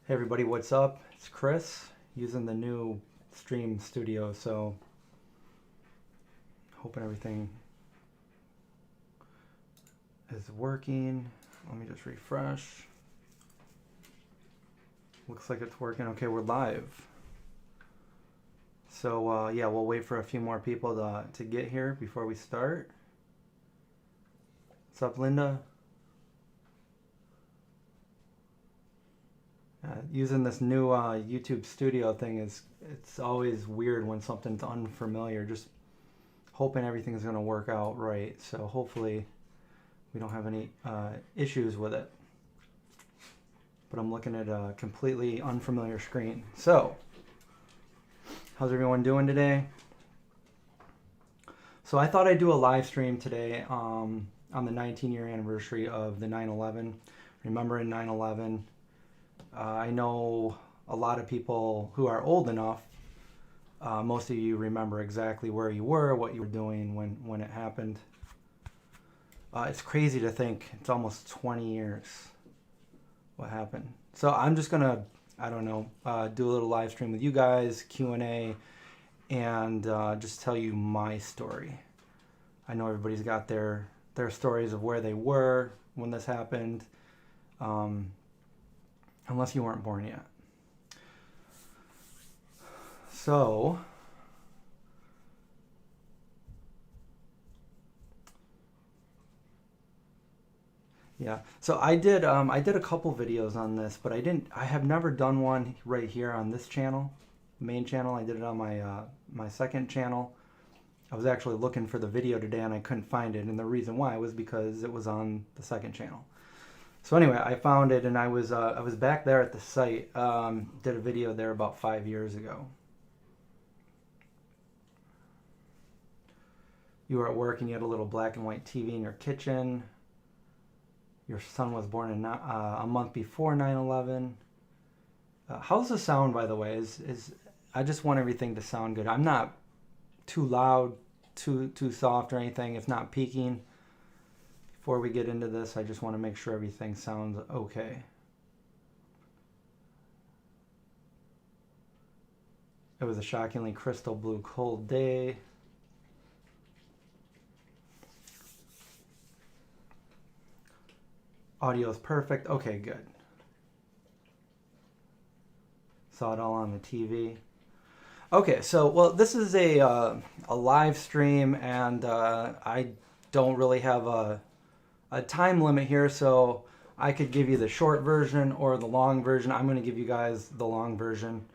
Hey everybody, what's up? It's Chris using the new Stream Studio, so hoping everything is working. Let me just refresh. Looks like it's working. Okay, we're live. So yeah, we'll wait for a few more people to get here before we start. What's up, Linda? Using this new YouTube Studio thing it's always weird when something's unfamiliar. Just hoping everything's going to work out right. So hopefully we don't have any issues with it. But I'm looking at a completely unfamiliar screen. So, how's everyone doing today? So I thought I'd do a live stream today on the 19-year anniversary of the 9/11. Remembering 9/11. I know a lot of people who are old enough, most of you remember exactly where you were, what you were doing when it happened. It's crazy to think it's almost 20 years what happened. So I'm just going to, I don't know, do a little live stream with you guys, Q&A, and just tell you my story. I know everybody's got their stories of where they were when this happened. Unless you weren't born yet. So, yeah. So I did a couple videos on this, but I have never done one right here on this channel, main channel. I did it on my my second channel. I was actually looking for the video today and I couldn't find it, and the reason why was because it was on the second channel. So anyway, I found it, and I was back there at the site. Did a video there about 5 years ago. You were at work and you had a little black and white TV in your kitchen. Your son was born a month before 9/11. How's the sound, by the way? I just want everything to sound good. I'm not too loud, too soft or anything. It's not peaking. Before we get into this, I just want to make sure everything sounds okay. It was a shockingly crystal blue cold day. Audio is perfect. Okay, good. Saw it all on the TV. Okay, so, well, this is a live stream, and I don't really have a time limit here, so I could give you the short version or the long version. I'm going to give you guys the long version.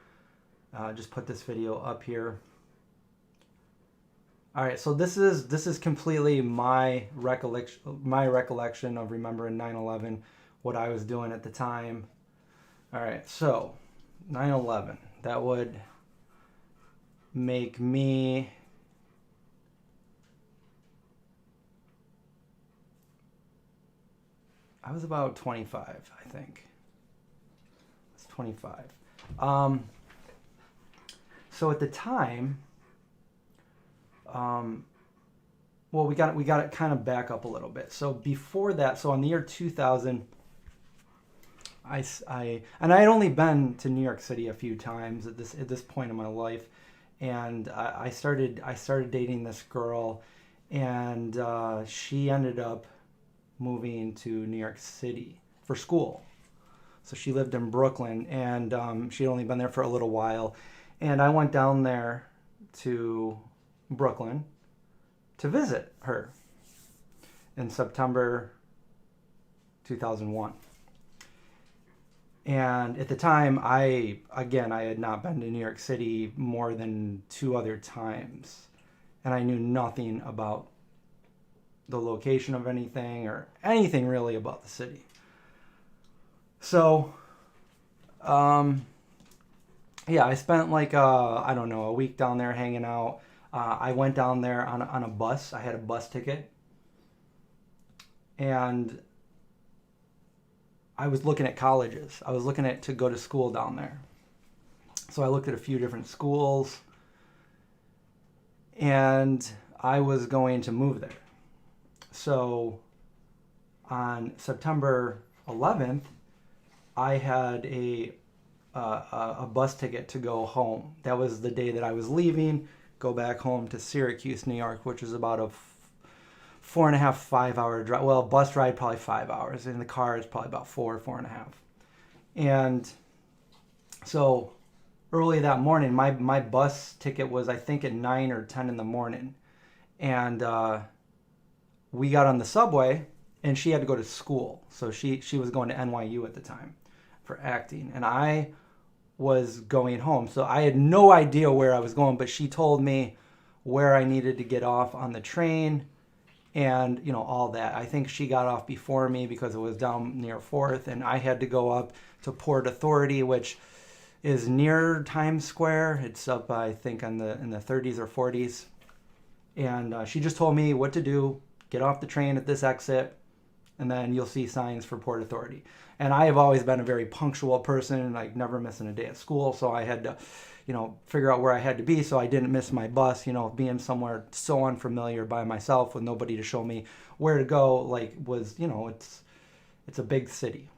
Just put this video up here. All right, so this is completely my recollection of remembering 9/11, what I was doing at the time. All right, so 9/11, that would make me I was about 25, I think. I was 25. So at the time, well, we got it kind of back up a little bit. So before that, so on the year 2000, I had only been to New York City a few times at this point in my life, and I started dating this girl, and she ended up moving to New York City for school. So she lived in Brooklyn, and she'd only been there for a little while. And I went down there to Brooklyn to visit her in September 2001. And at the time, I had not been to New York City more than 2 other times. And I knew nothing about the location of anything or anything really about the city. So, yeah, I spent like, I don't know, a week down there hanging out. I went down there on a bus. I had a bus ticket. And I was looking at colleges. I was looking at to go to school down there. So I looked at a few different schools. And I was going to move there. So on September 11th, I had a a bus ticket to go home. That was the day that I was leaving, go back home to Syracuse, New York, which is about a 4.5, 5 hour drive. Well, bus ride probably 5 hours. In the car is probably about 4.5. And so early that morning, my bus ticket was, I think, at 9 or 10 in the morning. And we got on the subway, and she had to go to school. So she was going to NYU at the time for acting. And I was going home. So I had no idea where I was going, but she told me where I needed to get off on the train and, you know, all that. I think she got off before me because it was down near 4th, and I had to go up to Port Authority, which is near Times Square. It's up, I think, in the 30s or 40s. And she just told me what to do. Get off the train at this exit, and then you'll see signs for Port Authority. And I have always been a very punctual person, like never missing a day at school. So I had to, you know, figure out where I had to be so I didn't miss my bus. You know, being somewhere so unfamiliar by myself with nobody to show me where to go, like, was, you know, it's a big city.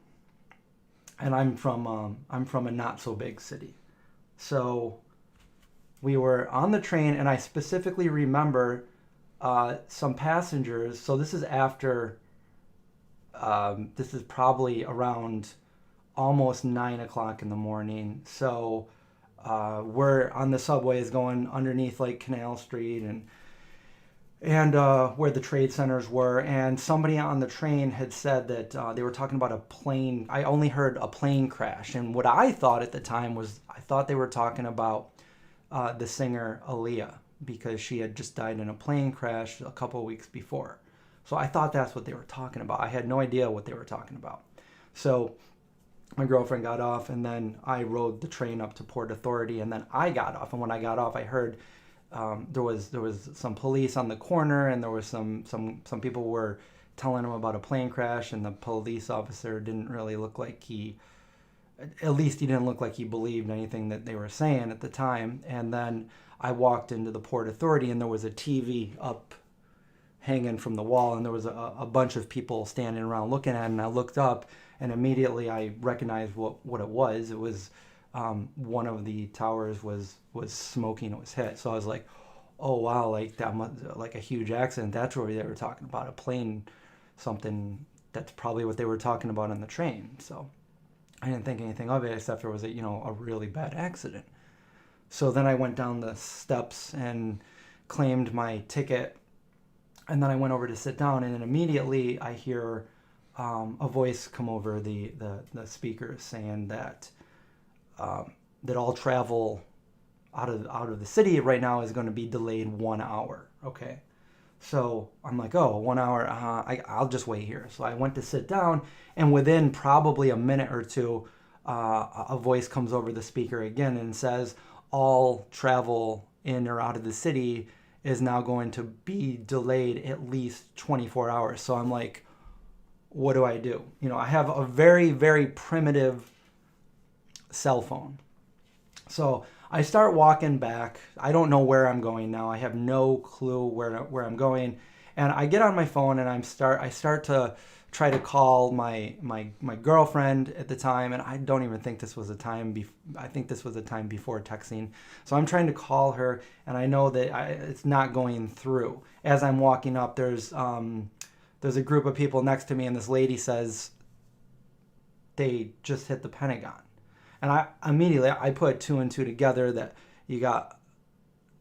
And I'm from a not so big city. So we were on the train, and I specifically remember some passengers. So this is after, this is probably around almost 9 o'clock in the morning. So we're on the subways going underneath like Canal Street and where the trade centers were. And somebody on the train had said that they were talking about a plane. I only heard a plane crash. And what I thought at the time was, I thought they were talking about the singer Aaliyah, because she had just died in a plane crash a couple of weeks before. So I thought that's what they were talking about. I had no idea what they were talking about. So my girlfriend got off, and then I rode the train up to Port Authority, and then I got off. And when I got off, I heard there was some police on the corner, and there was some people were telling them about a plane crash, and the police officer didn't really look like he didn't look like he believed anything that they were saying at the time. And then I walked into the Port Authority, and there was a TV up hanging from the wall, and there was a bunch of people standing around looking at it. And I looked up, and immediately I recognized what it was. It was one of the towers was smoking. It was hit. So I was like, oh wow, like that must, like a huge accident. That's what they were talking about, a plane, something. That's probably what they were talking about on the train. So I didn't think anything of it, except there was a really bad accident. So then I went down the steps and claimed my ticket, and then I went over to sit down, and then immediately I hear a voice come over the speakers saying that that all travel out of the city right now is going to be delayed 1 hour. Okay, so I'm like, oh, 1 hour. I'll just wait here. So I went to sit down, and within probably a minute or two, a voice comes over the speaker again and says, all travel in or out of the city is now going to be delayed at least 24 hours. So I'm like, what do I do? You know, I have a very, very primitive cell phone. So I start walking back. I don't know where I'm going now. I have no clue where I'm going. And I get on my phone, and I start to try to call my girlfriend at the time, and I don't even think this was a time I think this was a time before texting. So I'm trying to call her, and I know that it's not going through. As I'm walking up, there's a group of people next to me, and this lady says they just hit the Pentagon. And I put two and two together, that you got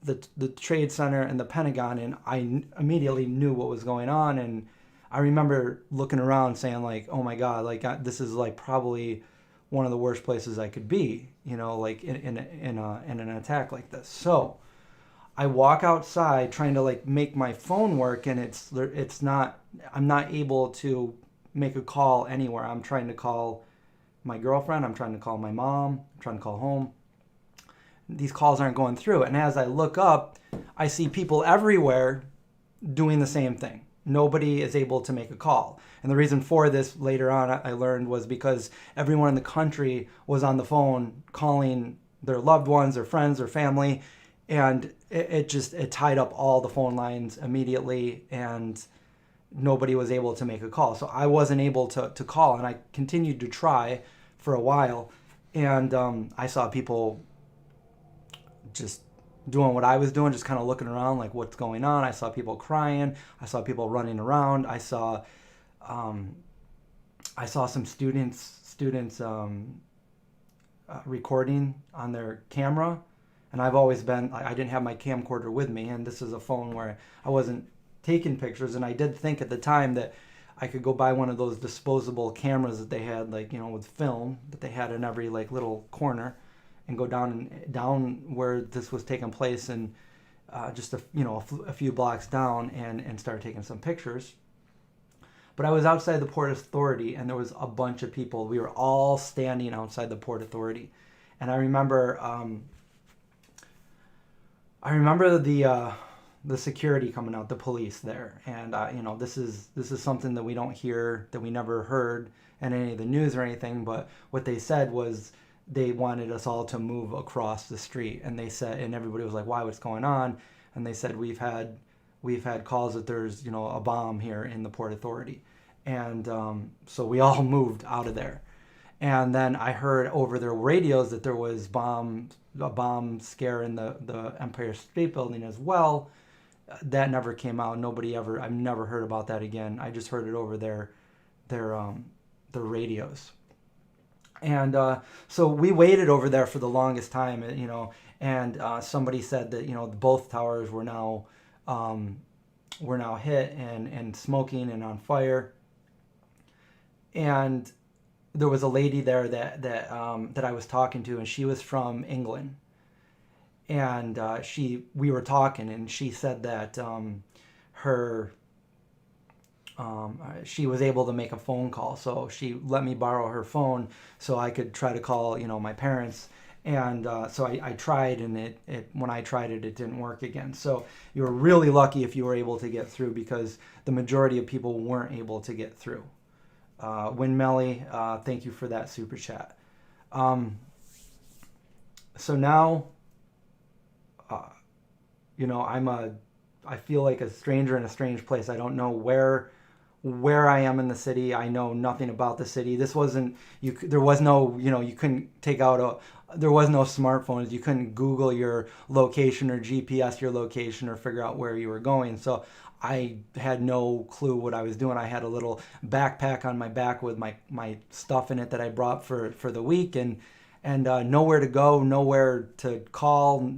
the Trade Center and the Pentagon, and I immediately knew what was going on. And I remember looking around saying, like, oh my God, like this is like probably one of the worst places I could be, you know, like in an attack like this. So I walk outside trying to like make my phone work, and I'm not able to make a call anywhere. I'm trying to call my girlfriend, I'm trying to call my mom, I'm trying to call home. These calls aren't going through. And as I look up, I see people everywhere doing the same thing. Nobody is able to make a call. And the reason for this later on, I learned, was because everyone in the country was on the phone calling their loved ones, their friends, their family. And it tied up all the phone lines immediately, and nobody was able to make a call. So I wasn't able to call, and I continued to try for a while. And I saw people just doing what I was doing, just kind of looking around like what's going on. I saw people crying. I saw people running around. I saw some students recording on their camera. And I've always been, I didn't have my camcorder with me, and this is a phone where I wasn't taking pictures. And I did think at the time that I could go buy one of those disposable cameras that they had, like, you know, with film that they had in every like little corner, and go down where this was taking place, and just a few blocks down, and start taking some pictures. But I was outside the Port Authority, and there was a bunch of people. We were all standing outside the Port Authority, and I remember the security coming out, the police there, and this is something that we don't hear, that we never heard in any of the news or anything. But what they said was they wanted us all to move across the street, and they said, and everybody was like, "Why? What's going on?" And they said, "We've had calls that there's a bomb here in the Port Authority," and so we all moved out of there. And then I heard over their radios that there was a bomb scare in the Empire State Building as well. That never came out. I've never heard about that again. I just heard it over their radios. And so we waited over there for the longest time, and somebody said that both towers were now hit and smoking and on fire. And there was a lady there that I was talking to, and she was from England. And we were talking, and she said that she was able to make a phone call, so she let me borrow her phone so I could try to call my parents. And so I tried, and when I tried it didn't work again. So you were really lucky if you were able to get through, because the majority of people weren't able to get through. Winmelly, thank you for that super chat. So now, I feel like a stranger in a strange place. I don't know where I am in the city. I know nothing about the city. This wasn't, there was no, you couldn't there was no smartphones. You couldn't Google your location or GPS your location or figure out where you were going. So I had no clue what I was doing. I had a little backpack on my back with my stuff in it that I brought for the week, and nowhere to go, nowhere to call,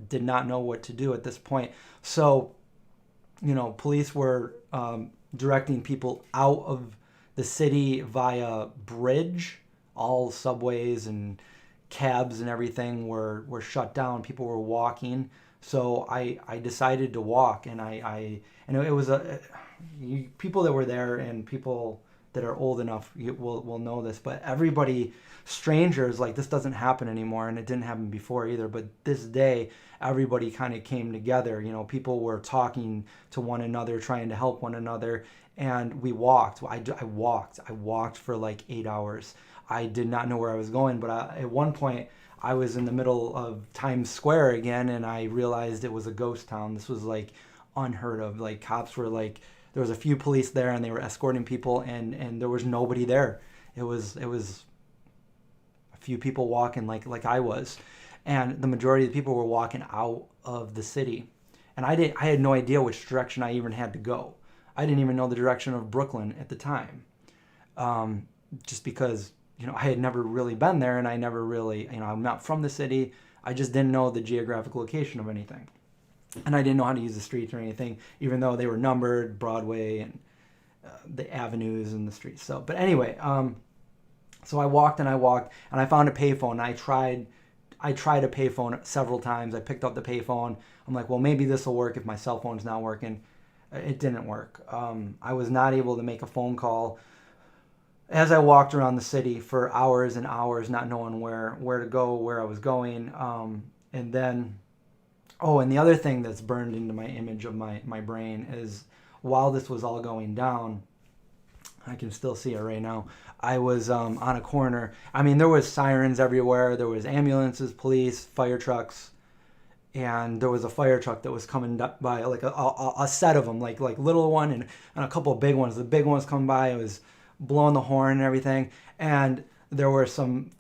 did not know what to do at this point. So, police were directing people out of the city via bridge. All subways and cabs and everything were shut down. People were walking. So I decided to walk, and it was people that were there, and people that are old enough will know this, but everybody, strangers, like, this doesn't happen anymore, and it didn't happen before either, but this day everybody kind of came together. People were talking to one another, trying to help one another, and we walked. I walked for like 8 hours. I did not know where I was going, but at one point I was in the middle of Times Square again, and I realized it was a ghost town. This was like unheard of. Like, cops were like, there was a few police there, and they were escorting people, and there was nobody there. It was a few people walking like I was, and the majority of the people were walking out of the city. And I had no idea which direction I even had to go. I didn't even know the direction of Brooklyn at the time, just because I had never really been there, and I never really, I'm not from the city. I just didn't know the geographic location of anything. And I didn't know how to use the streets or anything, even though they were numbered, Broadway and the avenues and the streets. So, but anyway, so I walked, and I found a payphone. And I tried a payphone several times. I picked up the payphone. I'm like, well, maybe this will work if my cell phone's not working. It didn't work. I was not able to make a phone call as I walked around the city for hours and hours, not knowing where to go, where I was going. And then, and the other thing that's burned into my image of my brain is, while this was all going down, I can still see it right now. I was on a corner. I mean, there was sirens everywhere. There was ambulances, police, fire trucks. And there was a fire truck that was coming by, like a set of them, like little one and a couple of big ones. The big ones coming by, it was blowing the horn and everything. And there were some,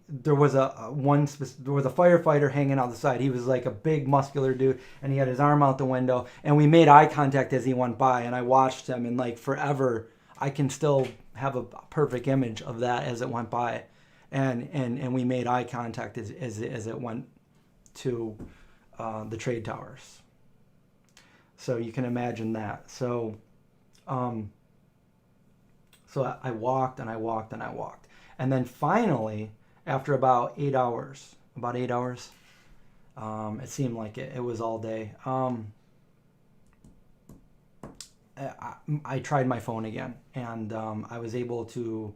there was a firefighter hanging out the side. He was like a big muscular dude, and he had his arm out the window, and we made eye contact as he went by, and I watched him, and like forever I can still have a perfect image of that as it went by, and we made eye contact as it went to the trade towers. So you can imagine that. So I walked and I walked and I walked, and then finally, after about 8 hours, it seemed like it was all day. I tried my phone again, and I was able to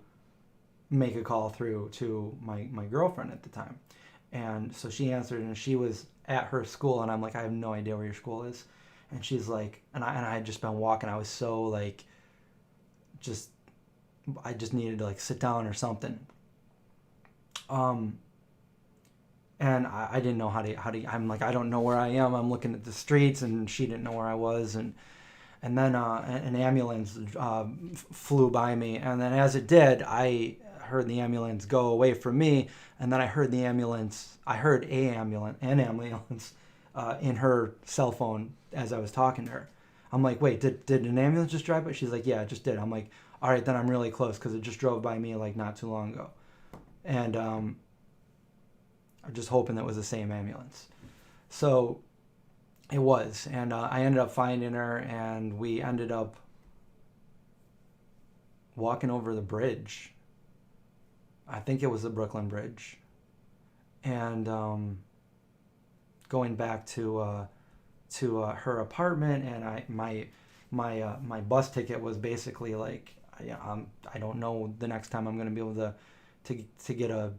make a call through to my girlfriend at the time. And so she answered, and she was at her school, and I'm like, I have no idea where your school is. And she's like, and I had just been walking. I was so like, I just needed to like sit down or something. And I didn't know how to, I'm like, I don't know where I am. I'm looking at the streets, and she didn't know where I was. And then an ambulance flew by me. And then as it did, I heard the ambulance go away from me. And then I heard an ambulance in her cell phone as I was talking to her. I'm like, wait, did an ambulance just drive by? She's like, yeah, it just did. I'm like, all right, then I'm really close, because it just drove by me like not too long ago. And I'm just hoping that was the same ambulance. So it was. And I ended up finding her, and we ended up walking over the bridge. I think it was the Brooklyn Bridge. And going back to her apartment, and my bus ticket was basically like, I don't know the next time I'm going to be able to get a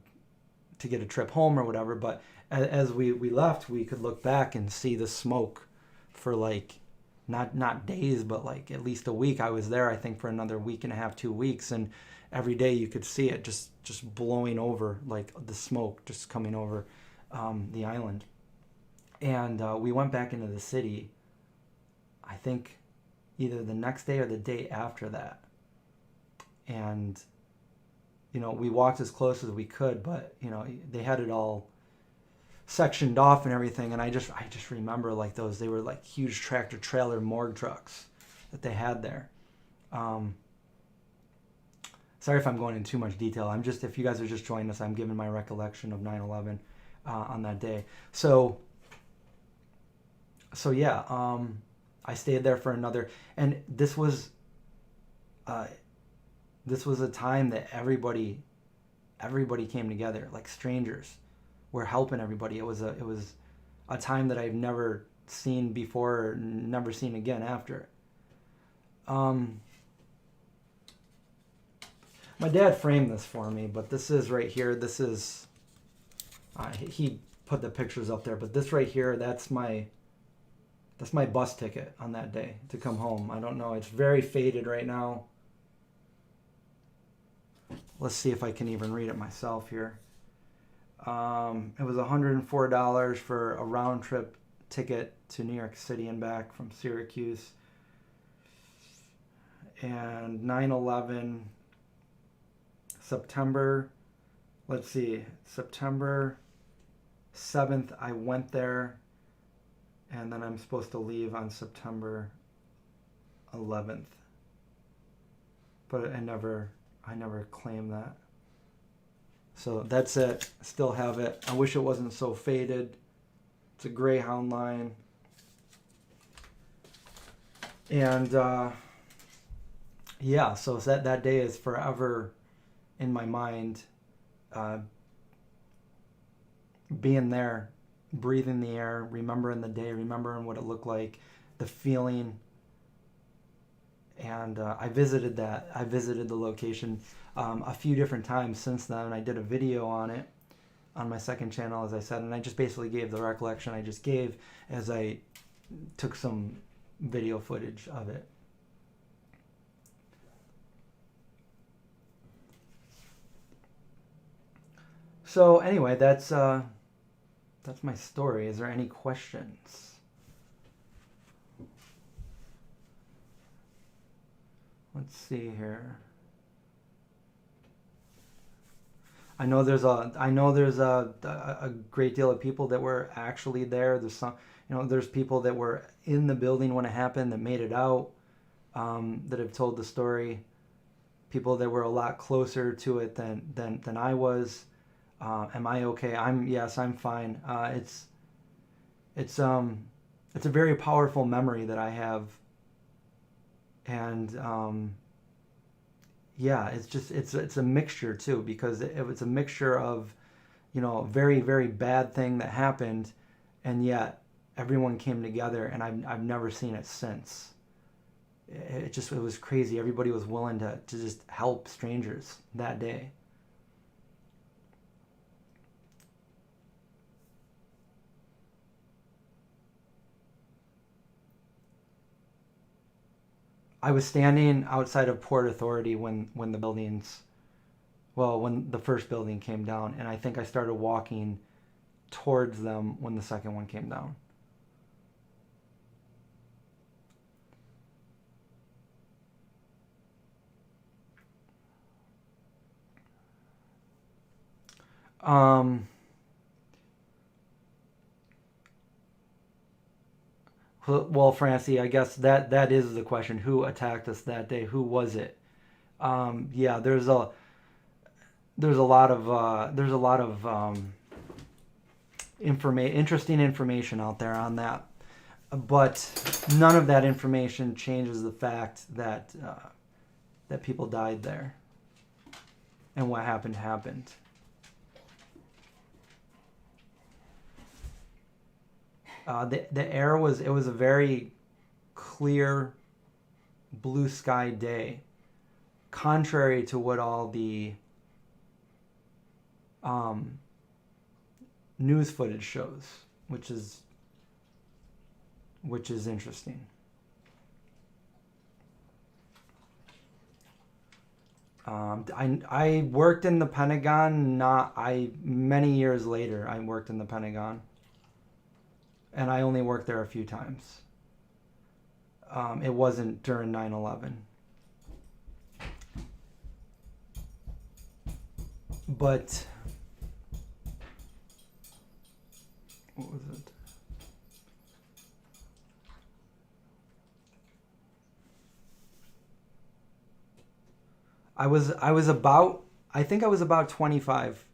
trip home or whatever. But as we left, we could look back and see the smoke for like not days, but like at least a week. I was there, I think, for another week and a half, 2 weeks, and every day you could see it just blowing over, like the smoke just coming over the island. And we went back into the city, I think either the next day or the day after that. And, we walked as close as we could, but, they had it all sectioned off and everything. And I just remember like they were like huge tractor trailer morgue trucks that they had there. Sorry if I'm going into too much detail. If you guys are just joining us, I'm giving my recollection of 9/11 on that day. So yeah, I stayed there for another, and this was a time that everybody came together, like strangers were helping everybody. It was a time that I've never seen before, never seen again after. My dad framed this for me, but this is right here. This is he put the pictures up there, but this right here, that's my bus ticket on that day to come home. I don't know. It's very faded right now. Let's see if I can even read it myself here. It was $104 for a round trip ticket to New York City and back from Syracuse. And 9/11, September 7th, I went there. And then I'm supposed to leave on September 11th. But I never claimed that. So that's it. Still have it. I wish it wasn't so faded. It's a Greyhound line. And yeah, so that day is forever in my mind. Being there, breathing the air, remembering the day, remembering what it looked like, the feeling. And I visited the location a few different times since then. I did a video on it on my second channel, as I said, and I just basically gave the recollection I just gave as I took some video footage of it. So anyway, that's my story. Is there any questions? Let's see here. I know there's a great deal of people that were actually there. There's some, there's people that were in the building when it happened that made it out, that have told the story. People that were a lot closer to it than I was. Am I okay? Yes, I'm fine. It's it's a very powerful memory that I have, and yeah, it's a mixture too, because it's a mixture of, a very very bad thing that happened, and yet everyone came together, and I've never seen it since. It was crazy. Everybody was willing to just help strangers that day. I was standing outside of Port Authority when the buildings, well, when the first building came down, and I think I started walking towards them when the second one came down. Um, well, Francie, I guess that is the question. Who attacked us that day? Who was it? Yeah, there's a lot of interesting information out there on that, but none of that information changes the fact that people died there, and what happened. The air was, it was a very clear blue sky day, contrary to what all the news footage shows, which is interesting. I worked in the Pentagon. Not I Many years later, I worked in the Pentagon, and I only worked there a few times. It wasn't during 9/11, but what was it? I was about, I think I was about 25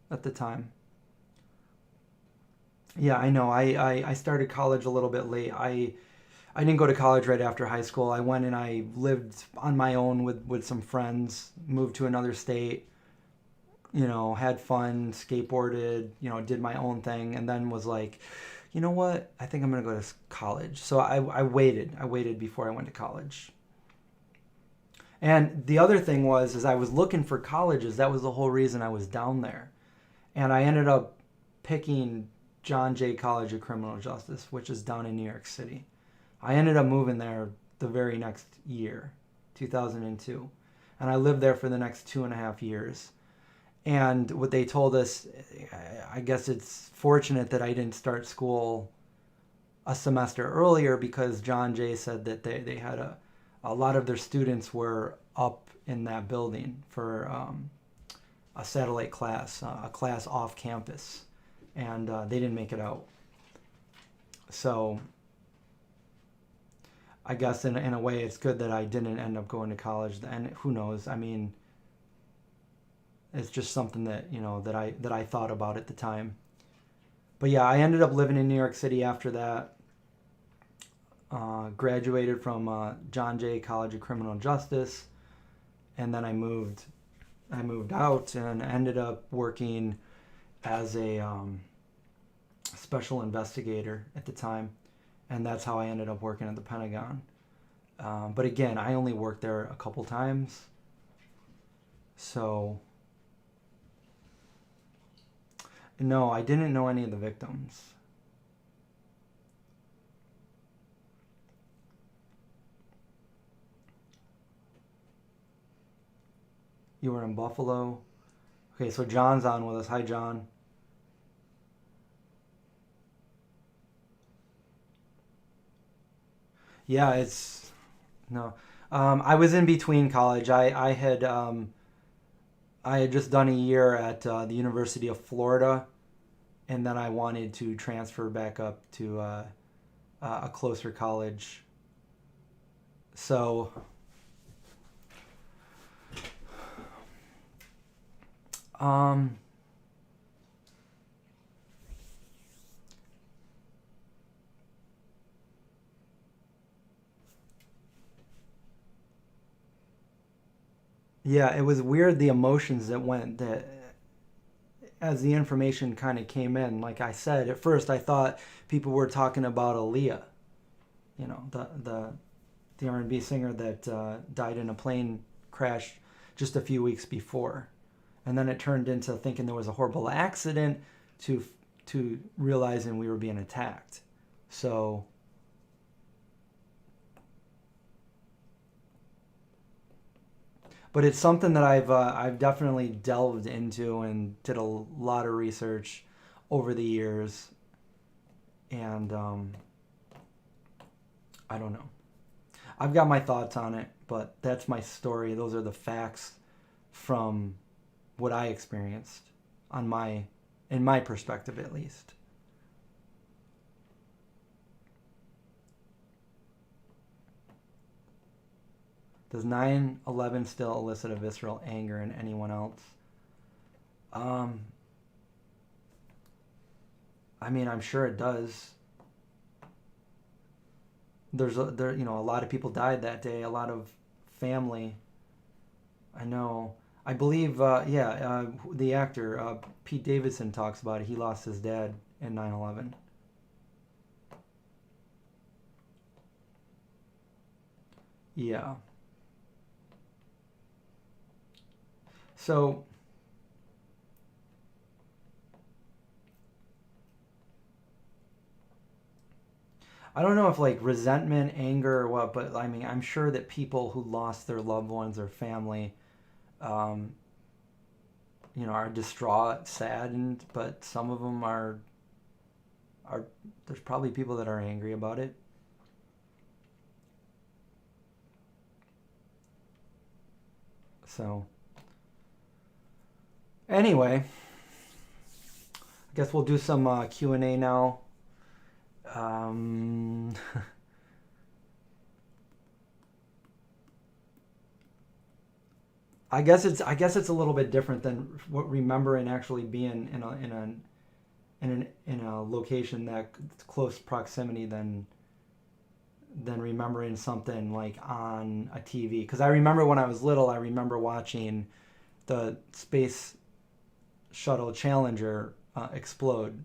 at the time. Yeah, I know. I started college a little bit late. I didn't go to college right after high school. I went and I lived on my own with some friends, moved to another state, had fun, skateboarded, did my own thing, and then was like, you know what? I think I'm going to go to college. So I waited. I waited before I went to college. And the other thing was, is I was looking for colleges. That was the whole reason I was down there. And I ended up picking John Jay College of Criminal Justice, which is down in New York City. I ended up moving there the very next year, 2002. And I lived there for the next 2.5 years. And what they told us, I guess it's fortunate that I didn't start school a semester earlier, because John Jay said that they had a lot of their students were up in that building for a satellite class, a class off campus, and they didn't make it out. So I guess in a way it's good that I didn't end up going to college. And who knows? I mean, it's just something that that I thought about at the time. But yeah, I ended up living in New York City after that. Graduated from John Jay College of Criminal Justice, and then I moved out and ended up working as a special investigator at the time, and that's how I ended up working at the Pentagon. But again, I only worked there a couple times, so no, I didn't know any of the victims. You were in Buffalo. Okay, so John's on with us. Hi, John. Yeah, it's no. I was in between college. I had just done a year at the University of Florida, and then I wanted to transfer back up to a closer college. So, um, yeah, it was weird the emotions that went that as the information kind of came in. Like I said, at first I thought people were talking about Aaliyah, you know, the R&B singer that died in a plane crash just a few weeks before, and then it turned into thinking there was a horrible accident to realizing we were being attacked. So but it's something that I've definitely delved into and did a lot of research over the years, and I don't know. I've got my thoughts on it, but that's my story. Those are the facts from what I experienced on my in my perspective at least. Does 9/11 still elicit a visceral anger in anyone else? Um, I mean, I'm sure it does. A lot of people died that day. A lot of family. I know. I believe, the actor Pete Davidson talks about it. He lost his dad in 9/11. Yeah. So I don't know if like resentment, anger, or what, but I mean, I'm sure that people who lost their loved ones or family, um, are distraught, saddened, but some of them are there's probably people that are angry about it. So anyway, I guess we'll do some Q&A now. Um, I guess it's a little bit different than what remembering actually being in a location that close proximity than remembering something like on a TV. Because I remember when I was little, I remember watching the space shuttle Challenger explode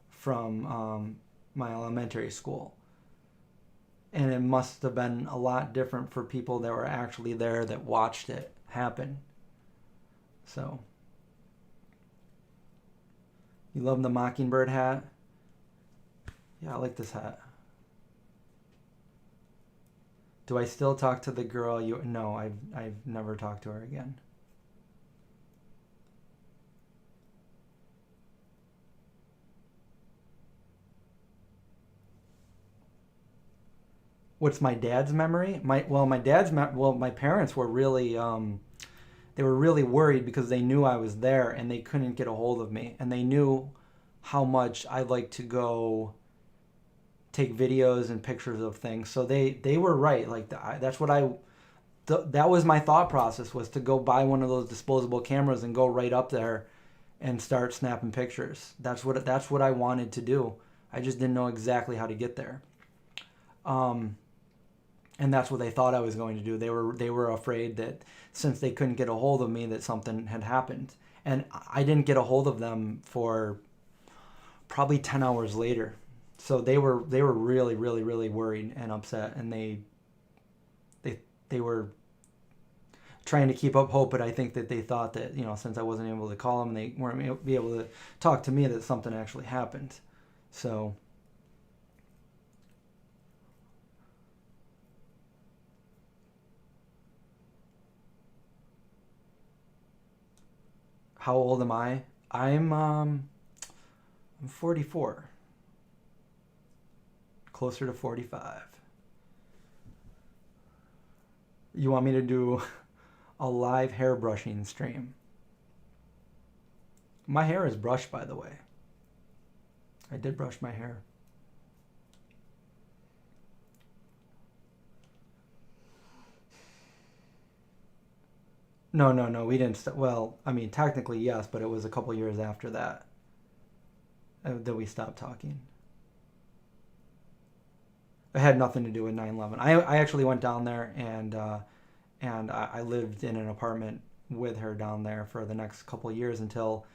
from my elementary school, and it must have been a lot different for people that were actually there that watched it happen. So, you love the Mockingbird hat? Yeah, I like this hat. Do I still talk to the girl you? No, I've never talked to her again. What's my dad's memory? My parents were really they were really worried because they knew I was there and they couldn't get a hold of me, and they knew how much I like to go take videos and pictures of things. So they were right. Like that's what that was my thought process, was to go buy one of those disposable cameras and go right up there and start snapping pictures. That's what I wanted to do. I just didn't know exactly how to get there. Um, and that's what they thought I was going to do. They were afraid that since they couldn't get a hold of me that something had happened. And I didn't get a hold of them for probably 10 hours later. So they were really really really worried and upset, and they were trying to keep up hope, but I think that they thought that, since I wasn't able to call them and they weren't be able to talk to me, that something actually happened. So how old am I? I'm 44, closer to 45. You want me to do a live hair brushing stream? My hair is brushed, by the way. I did brush my hair. No. We didn't. Well, I mean, technically yes, but it was a couple years after that that we stopped talking. It had nothing to do with 9/11. I actually went down there and I lived in an apartment with her down there for the next couple of years until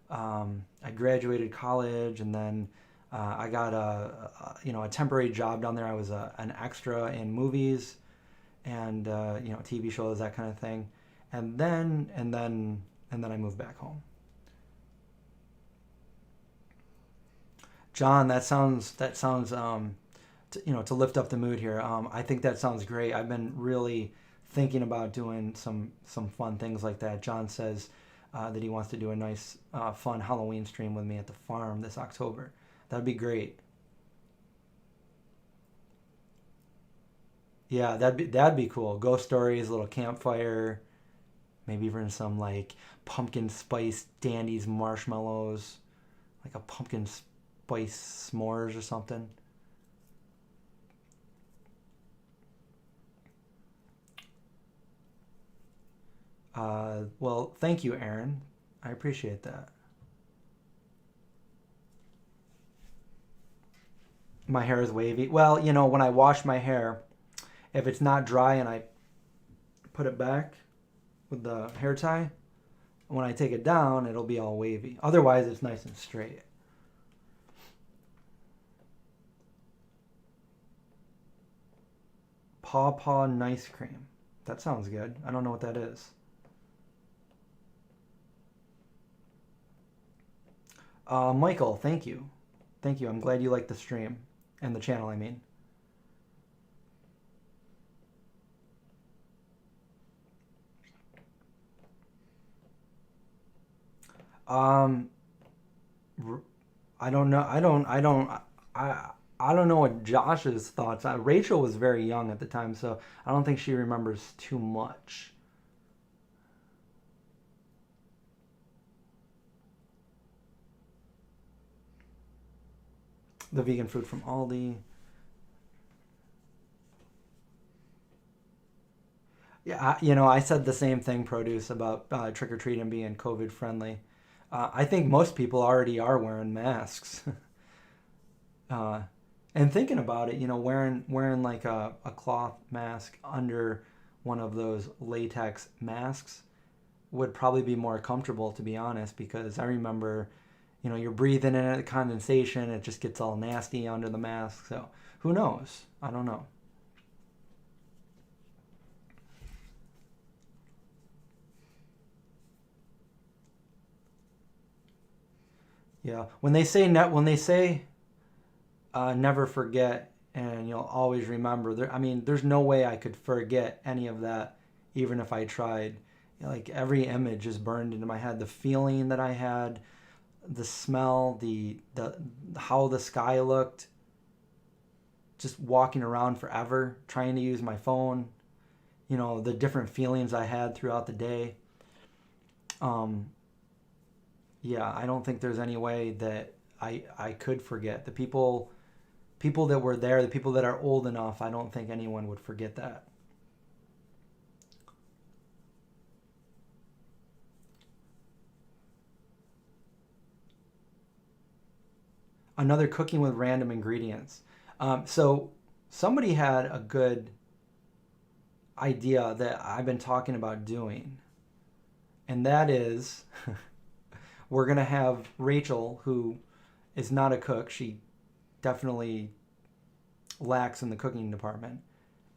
I graduated college, and then I got a temporary job down there. I was an extra in movies and TV shows, that kind of thing, and then I moved back home. John, that sounds to lift up the mood here. I think that sounds great. I've been really thinking about doing some fun things like that. John says that he wants to do a nice, fun Halloween stream with me at the farm this October. That'd be great. Yeah, that'd be cool. Ghost stories, a little campfire, maybe even some like pumpkin spice dandies, marshmallows, like a pumpkin spice s'mores or something. Well, thank you, Aaron. I appreciate that. My hair is wavy. Well, when I wash my hair, if it's not dry and I put it back with the hair tie, when I take it down, it'll be all wavy. Otherwise, it's nice and straight. Paw Paw Nice Cream. That sounds good. I don't know what that is. Michael, thank you. Thank you. I'm glad you like the stream and the channel, I mean. Um, I don't know. I don't know what Josh's thoughts are. Rachel was very young at the time, so I don't think she remembers too much. The vegan food from Aldi. Yeah, I said the same thing, produce, about trick or treating being COVID friendly. I think most people already are wearing masks. uh, and thinking about it, wearing like a cloth mask under one of those latex masks would probably be more comfortable, to be honest, because I remember, you're breathing in it, condensation, it just gets all nasty under the mask. So who knows? I don't know. Yeah, when they say never forget and you'll always remember. There's no way I could forget any of that, even if I tried. Like every image is burned into my head. The feeling that I had, the smell, the how the sky looked, just walking around forever, trying to use my phone. The different feelings I had throughout the day. Um, yeah, I don't think there's any way that I could forget the people that were there, the people that are old enough. I don't think anyone would forget that. Another cooking with random ingredients. So somebody had a good idea that I've been talking about doing, and that is we're gonna have Rachel, who is not a cook. She definitely lacks in the cooking department,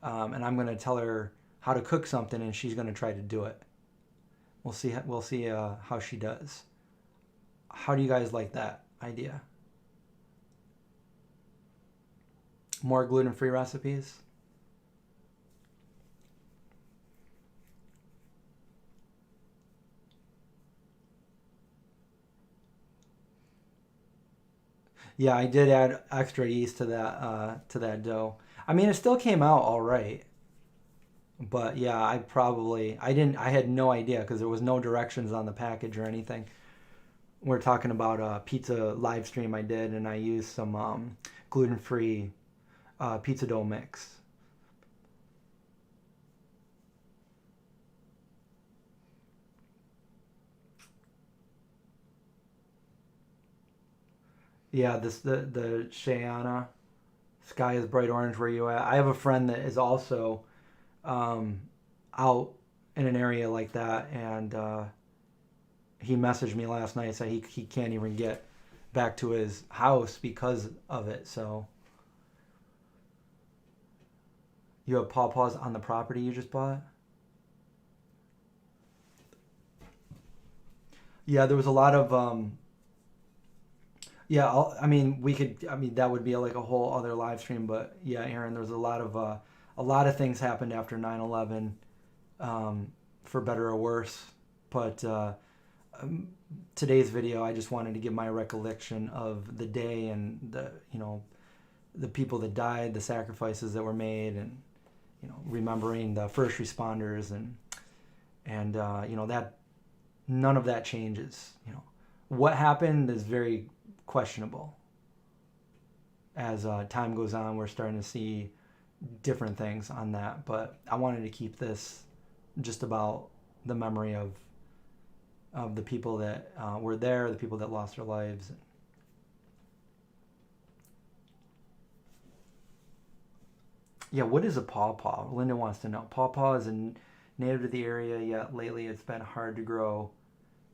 and I'm gonna tell her how to cook something, and she's gonna try to do it. We'll see. We'll see how she does. How do you guys like that idea? More gluten-free recipes? Yeah, I did add extra yeast to that dough. I mean, it still came out all right. But yeah, I had no idea because there was no directions on the package or anything. We're talking about a pizza live stream I did, and I used some gluten-free pizza dough mix. Yeah, the Shayana sky is bright orange. Where you at? I have a friend that is also um, out in an area like that, and he messaged me last night saying he can't even get back to his house because of it. So you have pawpaws on the property you just bought? Yeah, there was a lot of yeah. I mean, we could. I mean, that would be like a whole other live stream. But yeah, Aaron, there's a lot of things happened after 9/11, for better or worse. But um, today's video, I just wanted to give my recollection of the day and the people that died, the sacrifices that were made, and remembering the first responders and that none of that changes. What happened is very questionable. As time goes on, we're starting to see different things on that, but I wanted to keep this just about the memory of the people that were there, the people that lost their lives. Yeah, what is a pawpaw? Linda wants to know. Pawpaw is a native to the area, yet lately it's been hard to grow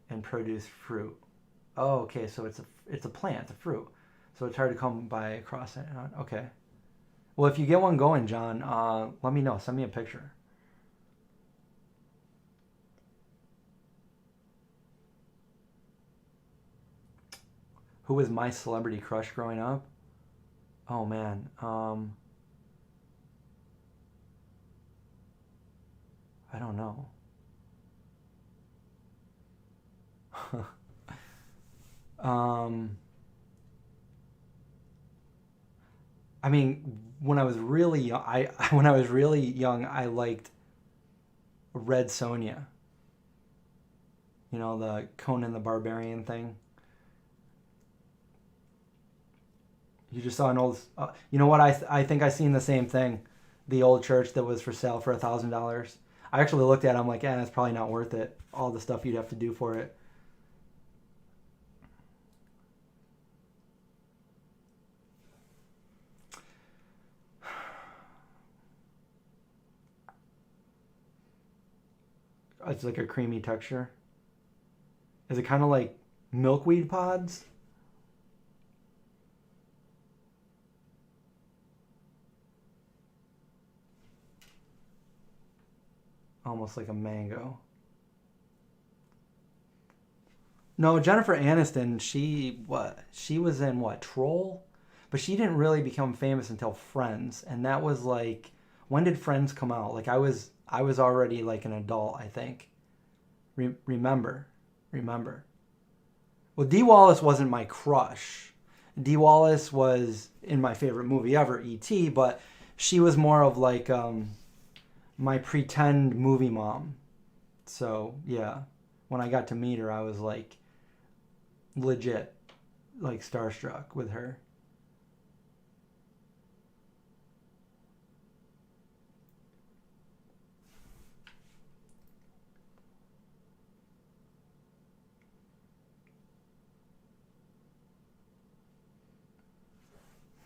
and produce fruit. Oh, okay, so it's a plant, a fruit. So it's hard to come by across it. Okay. Well, if you get one going, John, let me know. Send me a picture. Who was my celebrity crush growing up? Oh man, I don't know. um, I mean, when I was really young, when I was really young, I liked Red Sonja. The Conan the Barbarian thing. You just saw an old. You know what? I think I seen the same thing. The old church that was for sale for $1,000. I actually looked at it. I'm like, it's probably not worth it. All the stuff you'd have to do for it. It's like a creamy texture. Is it kind of like milkweed pods? Almost like a mango. No, Jennifer Aniston, she was in what, Troll? But she didn't really become famous until Friends, and that was like, when did Friends come out? Like I was already like an adult, I think. Remember. Well, Dee Wallace wasn't my crush. Dee Wallace was in my favorite movie ever, E.T., but she was more of like my pretend movie mom. So, yeah, when I got to meet her, I was like legit like starstruck with her.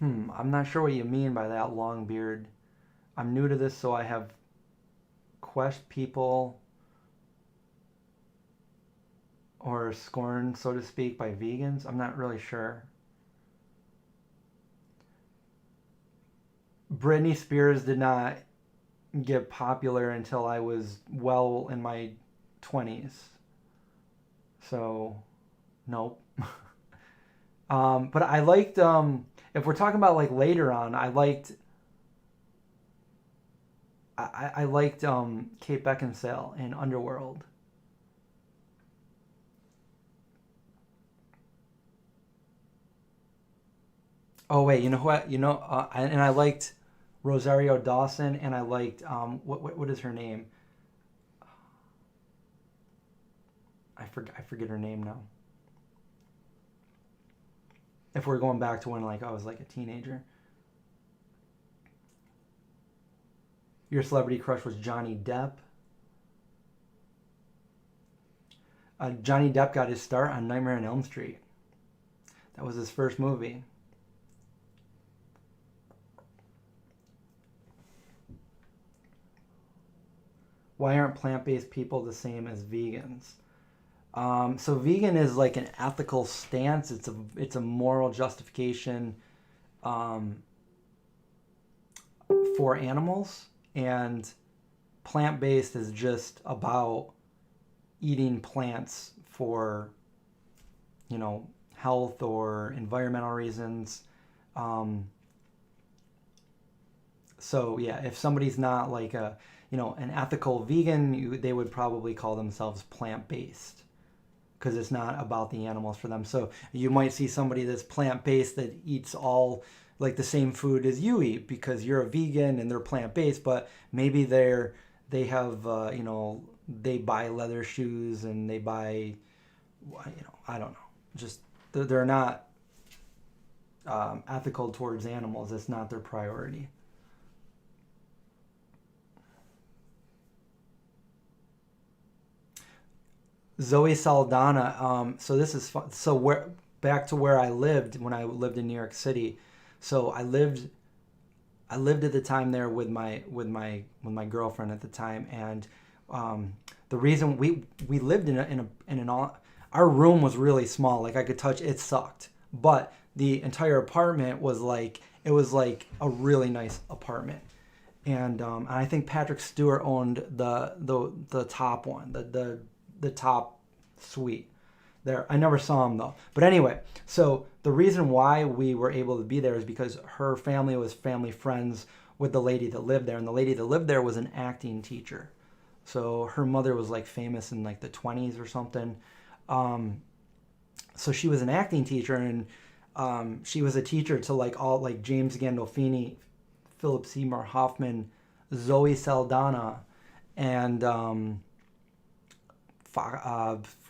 I'm not sure what you mean by that long beard. I'm new to this, so I have questioned people or scorned, so to speak, by vegans. I'm not really sure. Britney Spears did not get popular until I was well in my 20s. So, nope. But I liked, if we're talking about like later on, I liked Kate Beckinsale in Underworld. Oh wait, you know what? And I liked Rosario Dawson, and I liked what is her name? I forget her name now. If we're going back to when like I was like a teenager. Your celebrity crush was Johnny Depp. Johnny Depp got his start on Nightmare on Elm Street. That was his first movie. Why aren't plant-based people the same as vegans? So vegan is like an ethical stance. It's a moral justification for animals, and plant-based is just about eating plants for, you know, health or environmental reasons. So yeah, if somebody's not like a, you know, an ethical vegan, they would probably call themselves plant-based, because it's not about the animals for them. So you might see somebody that's plant-based that eats all like the same food as you eat because you're a vegan and they're plant-based, but maybe they have you know, they buy leather shoes and they buy, you know, I don't know, just they're not ethical towards animals. It's not their priority. Zoe Saldana. So this is fun. So where back to where I lived when I lived in New York City. So I lived at the time there with my girlfriend at the time, and the reason we lived in an all, our room was really small. Like I could touch it, sucked, but the entire apartment was like, it was like a really nice apartment. And I think Patrick Stewart owned the top one, the top suite there. I never saw him though. But anyway, so the reason why we were able to be there is because her family was family friends with the lady that lived there, and the lady that lived there was an acting teacher. So her mother was like famous in like the 20s or something. So she was an acting teacher, and she was a teacher to like all like James Gandolfini, Philip Seymour Hoffman, Zoe Saldana, and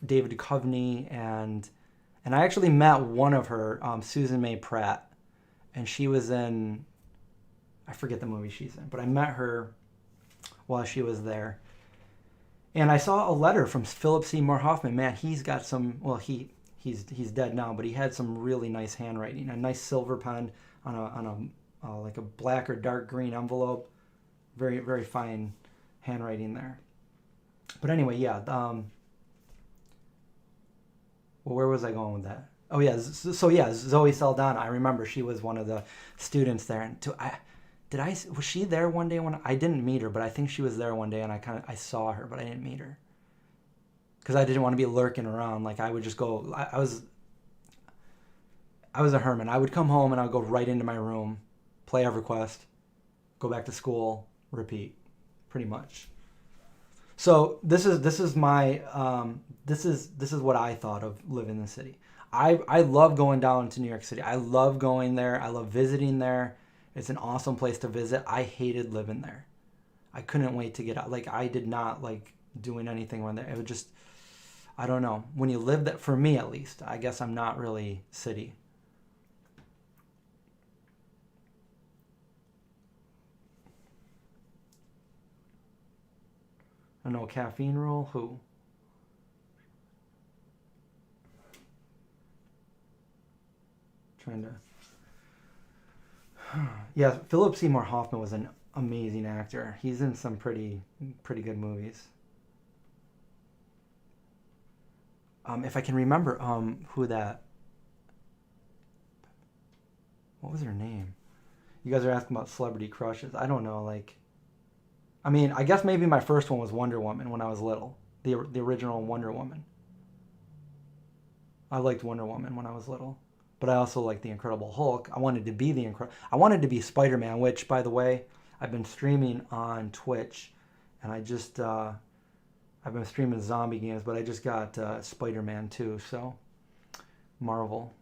David Duchovny, and I actually met one of her, Susan May Pratt, and she was in, I forget the movie she's in, but I met her while she was there. And I saw a letter from Philip Seymour Hoffman. Man, he's got some, well, he's dead now, but he had some really nice handwriting, a nice silver pen on a like a black or dark green envelope. Very, very fine handwriting there. But anyway, yeah. Well, where was I going with that? Oh yeah, so yeah, Zoe Saldana. I remember she was one of the students there, and was she there one day when I didn't meet her, but I think she was there one day, and I saw her, but I didn't meet her because I didn't want to be lurking around. Like I would just go. I was a hermit. I would come home and I would go right into my room, play EverQuest, go back to school, repeat, pretty much. So this is my this is what I thought of living in the city. I love going down to New York City. I love going there. I love visiting there. It's an awesome place to visit. I hated living there. I couldn't wait to get out. Like I did not like doing anything when there. It was just, I don't know. When you live that, for me at least, I guess I'm not really city. I don't know, caffeine rule? Who? Trying to... Yeah, Philip Seymour Hoffman was an amazing actor. He's in some pretty good movies. If I can remember who that... What was her name? You guys are asking about celebrity crushes. I don't know, like... I mean, I guess maybe my first one was Wonder Woman when I was little. The original Wonder Woman. I liked Wonder Woman when I was little. But I also liked The Incredible Hulk. I wanted to be I wanted to be Spider-Man, which, by the way, I've been streaming on Twitch. And I just... I've been streaming zombie games, but I just got Spider-Man too, so... Marvel.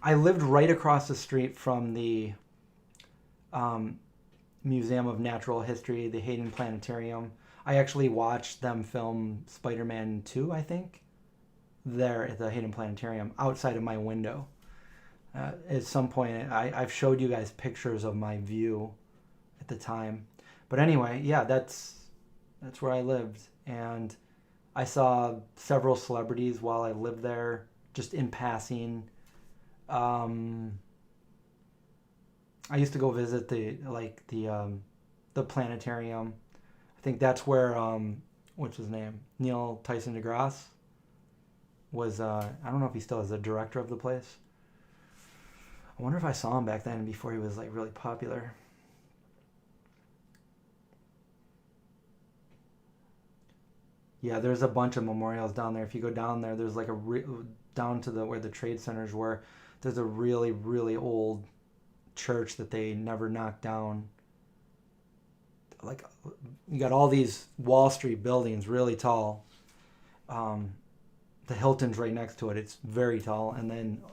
I lived right across the street from the Museum of Natural History, the Hayden Planetarium. I actually watched them film Spider-Man 2, I think, there at the Hayden Planetarium outside of my window. At some point, I've showed you guys pictures of my view at the time. But anyway, yeah, that's where I lived. And I saw several celebrities while I lived there, just in passing. I used to go visit the planetarium. I think that's where what's his name? Neil Tyson deGrasse was. I don't know if he still is the director of the place. I wonder if I saw him back then before he was like really popular. Yeah, there's a bunch of memorials down there. If you go down there, there's like down to where the trade centers were. There's a really, really old church that they never knocked down. Like, you got all these Wall Street buildings, really tall. The Hilton's right next to it. It's very tall, and then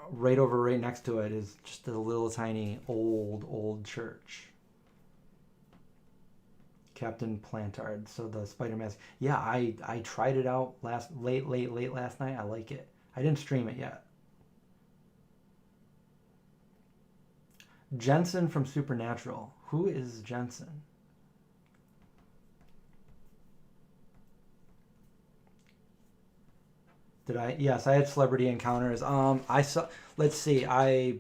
right next to it is just a little tiny old church. Captain Plantard. So the Spider Mask. Yeah, I tried it out late last night. I like it. I didn't stream it yet. Jensen from Supernatural. Who is Jensen? Did I? Yes, I had celebrity encounters. I saw. Let's see. I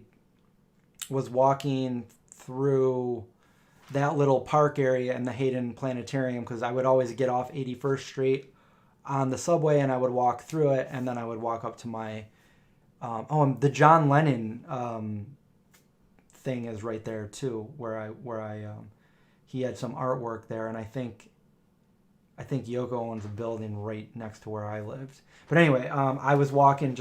was walking through that little park area in the Hayden Planetarium because I would always get off 81st Street on the subway and I would walk through it and then I would walk up to my the John Lennon thing is right there too, where I he had some artwork there, and I think Yoko owns a building right next to where I lived. But anyway, I was walking.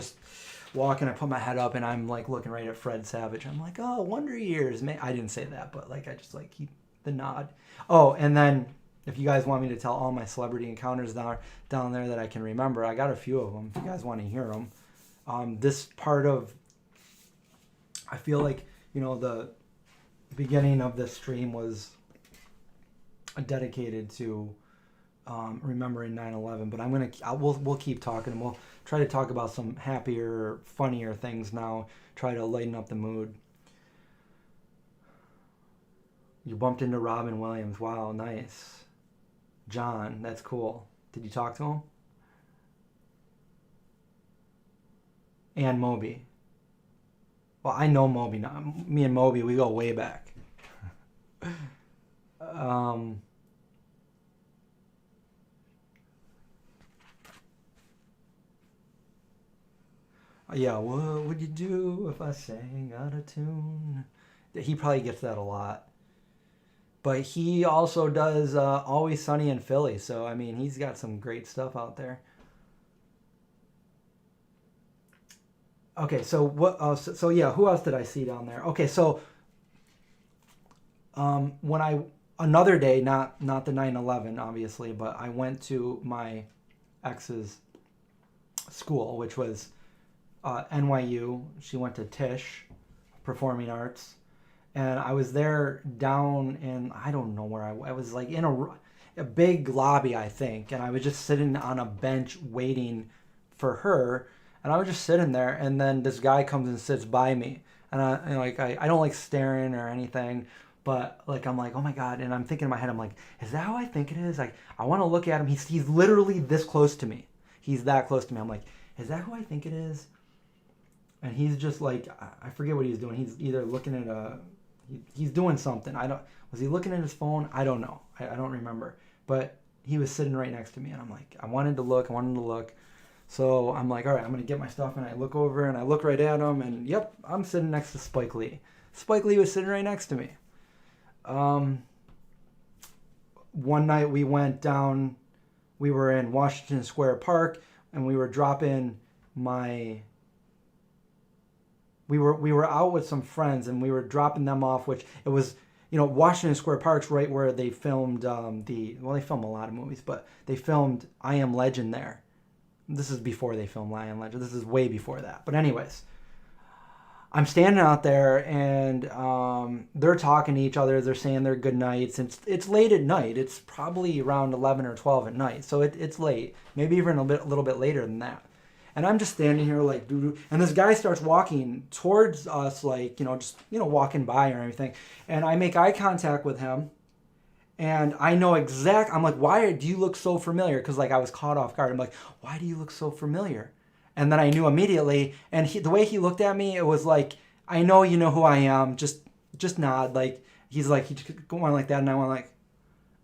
I put my head up and I'm like looking right at Fred Savage. I'm like, oh, Wonder Years, man. I didn't say that, but like I just like keep the nod. Oh, and then if you guys want me to tell all my celebrity encounters down there that I can remember, I got a few of them. If you guys want to hear them, this part of, I feel like, the beginning of this stream was dedicated to remembering 9/11, but we'll keep talking, and we'll try to talk about some happier, funnier things now. Try to lighten up the mood. You bumped into Robin Williams. Wow, nice. John, that's cool. Did you talk to him? And Moby. Well, I know Moby now. Me and Moby, we go way back. Yeah, what would you do if I sang out of tune? He probably gets that a lot. But he also does Always Sunny in Philly. So, I mean, he's got some great stuff out there. Okay, so what? So yeah, who else did I see down there? Okay, so another day, not the 9/11 obviously, but I went to my ex's school, which was NYU. She went to Tisch, Performing Arts, and I was there down in, I don't know where I was, like in a big lobby, I think, and I was just sitting on a bench waiting for her. And I was just sitting there, and then this guy comes and sits by me, and I don't like staring or anything, but like I'm like, oh my god, and I'm thinking in my head, I'm like, is that how I think it is? Like, I want to look at him. He's literally this close to me. He's that close to me. I'm like, is that who I think it is? And he's just like, I forget what he's doing. He's either looking at he's doing something. Was he looking at his phone? I don't know. I don't remember. But he was sitting right next to me, and I'm like, I wanted to look. So I'm like, all right, I'm going to get my stuff, and I look over, and I look right at him, and yep, I'm sitting next to Spike Lee. Spike Lee was sitting right next to me. One night we went down, we were in Washington Square Park, and we were dropping we were out with some friends, and we were dropping them off, which it was, Washington Square Park's right where they filmed they film a lot of movies, but they filmed I Am Legend there. this is before they filmed Lion Legend. This is way before that. But anyways, I'm standing out there, and they're talking to each other. They're saying their good nights. It's late at night. It's probably around 11 or 12 at night. So it's late. Maybe even a little bit later than that. And I'm just standing here like, doo-doo. And this guy starts walking towards us, like, just, walking by or anything. And I make eye contact with him. And I know I'm like, why do you look so familiar? Because, like, I was caught off guard. I'm like, why do you look so familiar? And then I knew immediately. And the way he looked at me, it was like, I know you know who I am. Just nod. Like, he's like, he just going like that. And I went like,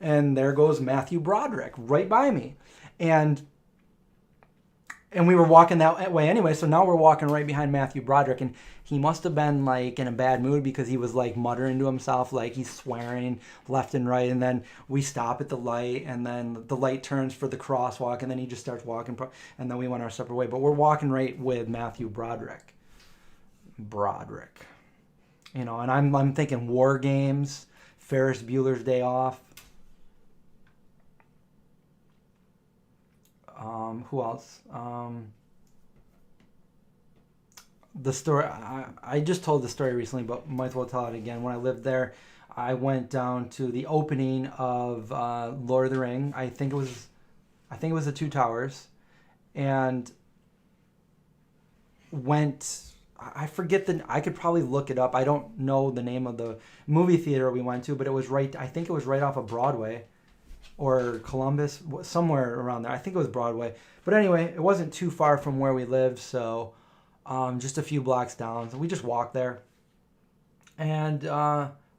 and there goes Matthew Broderick right by me. And we were walking that way anyway, so now we're walking right behind Matthew Broderick, and he must have been, like, in a bad mood because he was, like, muttering to himself, like he's swearing left and right, and then we stop at the light, and then the light turns for the crosswalk, and then he just starts walking, and then we went our separate way. But we're walking right with Matthew Broderick. And I'm thinking War Games, Ferris Bueller's Day Off. Who else? The story, I just told the story recently, but might as well tell it again. When I lived there, I went down to the opening of Lord of the Ring. I think it was the Two Towers, and I forget I could probably look it up. I don't know the name of the movie theater we went to, but I think it was right off of Broadway. Or Columbus, somewhere around there. I think it was Broadway. But anyway, it wasn't too far from where we lived, so just a few blocks down. So we just walked there. And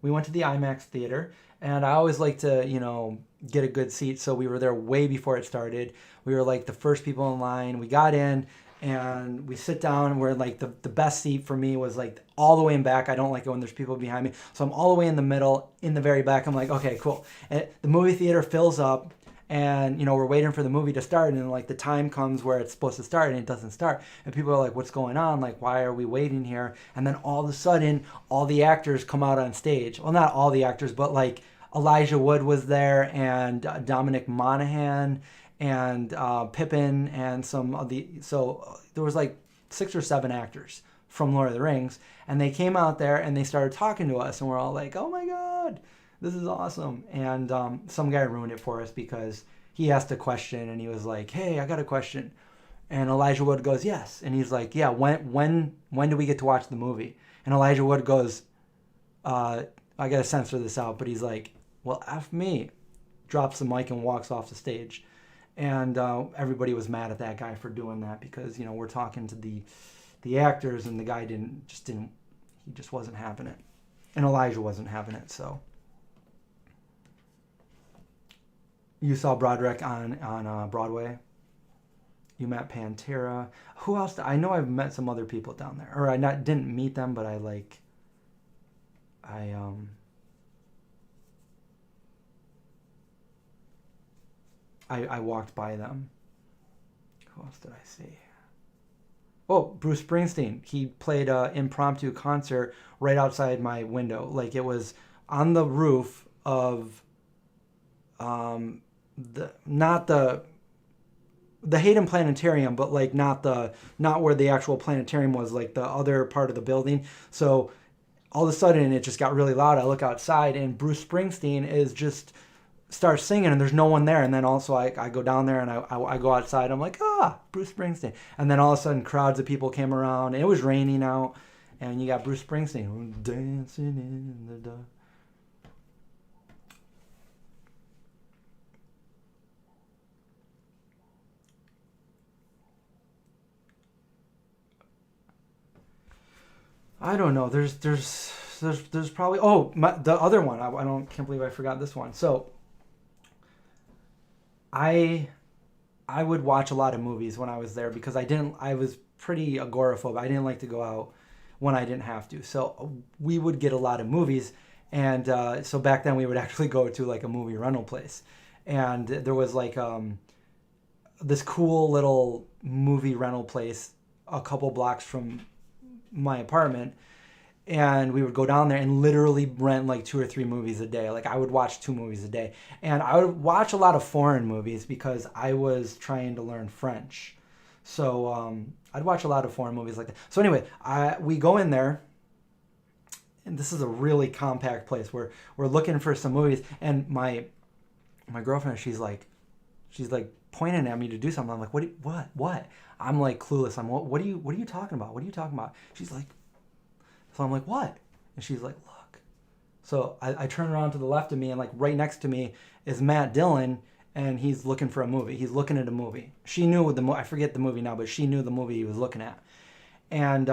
we went to the IMAX theater. And I always like to, get a good seat. So we were there way before it started. We were like the first people in line. We got in, and we sit down. We're like the best seat for me was like all the way in back. I don't like it when there's people behind me. So I'm all the way in the middle, in the very back. I'm like, okay, cool. And the movie theater fills up, and we're waiting for the movie to start, and like the time comes where it's supposed to start and it doesn't start. And people are like, what's going on? Like, why are we waiting here? And then all of a sudden, all the actors come out on stage. Well, not all the actors, but like Elijah Wood was there, and Dominic Monaghan, and Pippin, and so there was like 6 or 7 actors from Lord of the Rings, and they came out there and they started talking to us, and we're all like, oh my God, this is awesome. And some guy ruined it for us because he asked a question, and he was like, hey, I got a question. And Elijah Wood goes, yes. And he's like, yeah, when do we get to watch the movie? And Elijah Wood goes, I got to censor this out, but he's like, well, F me. Drops the mic and walks off the stage. And everybody was mad at that guy for doing that because, we're talking to the actors, and the guy he just wasn't having it. And Elijah wasn't having it, so. You saw Broderick on Broadway. You met Pantera. Who else? I know I've met some other people down there. Or I didn't meet them, but I walked by them. Who else did I see? Oh, Bruce Springsteen. He played an impromptu concert right outside my window. Like, it was on the roof of not the Hayden Planetarium, but like not where the actual planetarium was, like the other part of the building. So all of a sudden it just got really loud. I look outside, and Bruce Springsteen is just starts singing, and there's no one there. And then also I go down there, and I go outside. I'm like, Bruce Springsteen. And then all of a sudden crowds of people came around, and it was raining out, and you got Bruce Springsteen dancing in the dark. I don't know. There's probably the other one. Can't believe I forgot this one. So I would watch a lot of movies when I was there because I was pretty agoraphobe. I didn't like to go out when I didn't have to. So we would get a lot of movies, and so back then we would actually go to like a movie rental place, and there was like this cool little movie rental place a couple blocks from my apartment, and we would go down there and literally rent like 2 or 3 movies a day. Like, I would watch 2 movies a day, and I would watch a lot of foreign movies because I was trying to learn French. So I'd watch a lot of foreign movies like that. So anyway, we go in there, and this is a really compact place where we're looking for some movies, and my girlfriend, she's like pointing at me to do something. I'm like, what? I'm like clueless. I'm what are you talking about? What are you talking about? She's like, so I'm like, what? And she's like, look. So I turn around to the left of me, and like right next to me is Matt Dillon, and he's looking for a movie. He's looking at a movie. She knew I forget the movie now, but she knew the movie he was looking at. And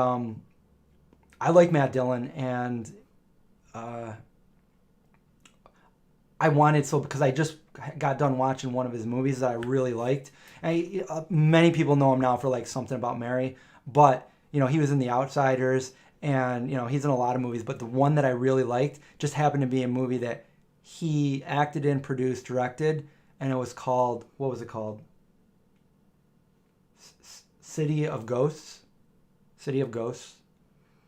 I like Matt Dillon, and I wanted, so because I just got done watching one of his movies that I really liked. And many people know him now for like Something About Mary, but he was in The Outsiders, and he's in a lot of movies. But the one that I really liked just happened to be a movie that he acted in, produced, directed, and it was called, what was it called? City of Ghosts. City of Ghosts.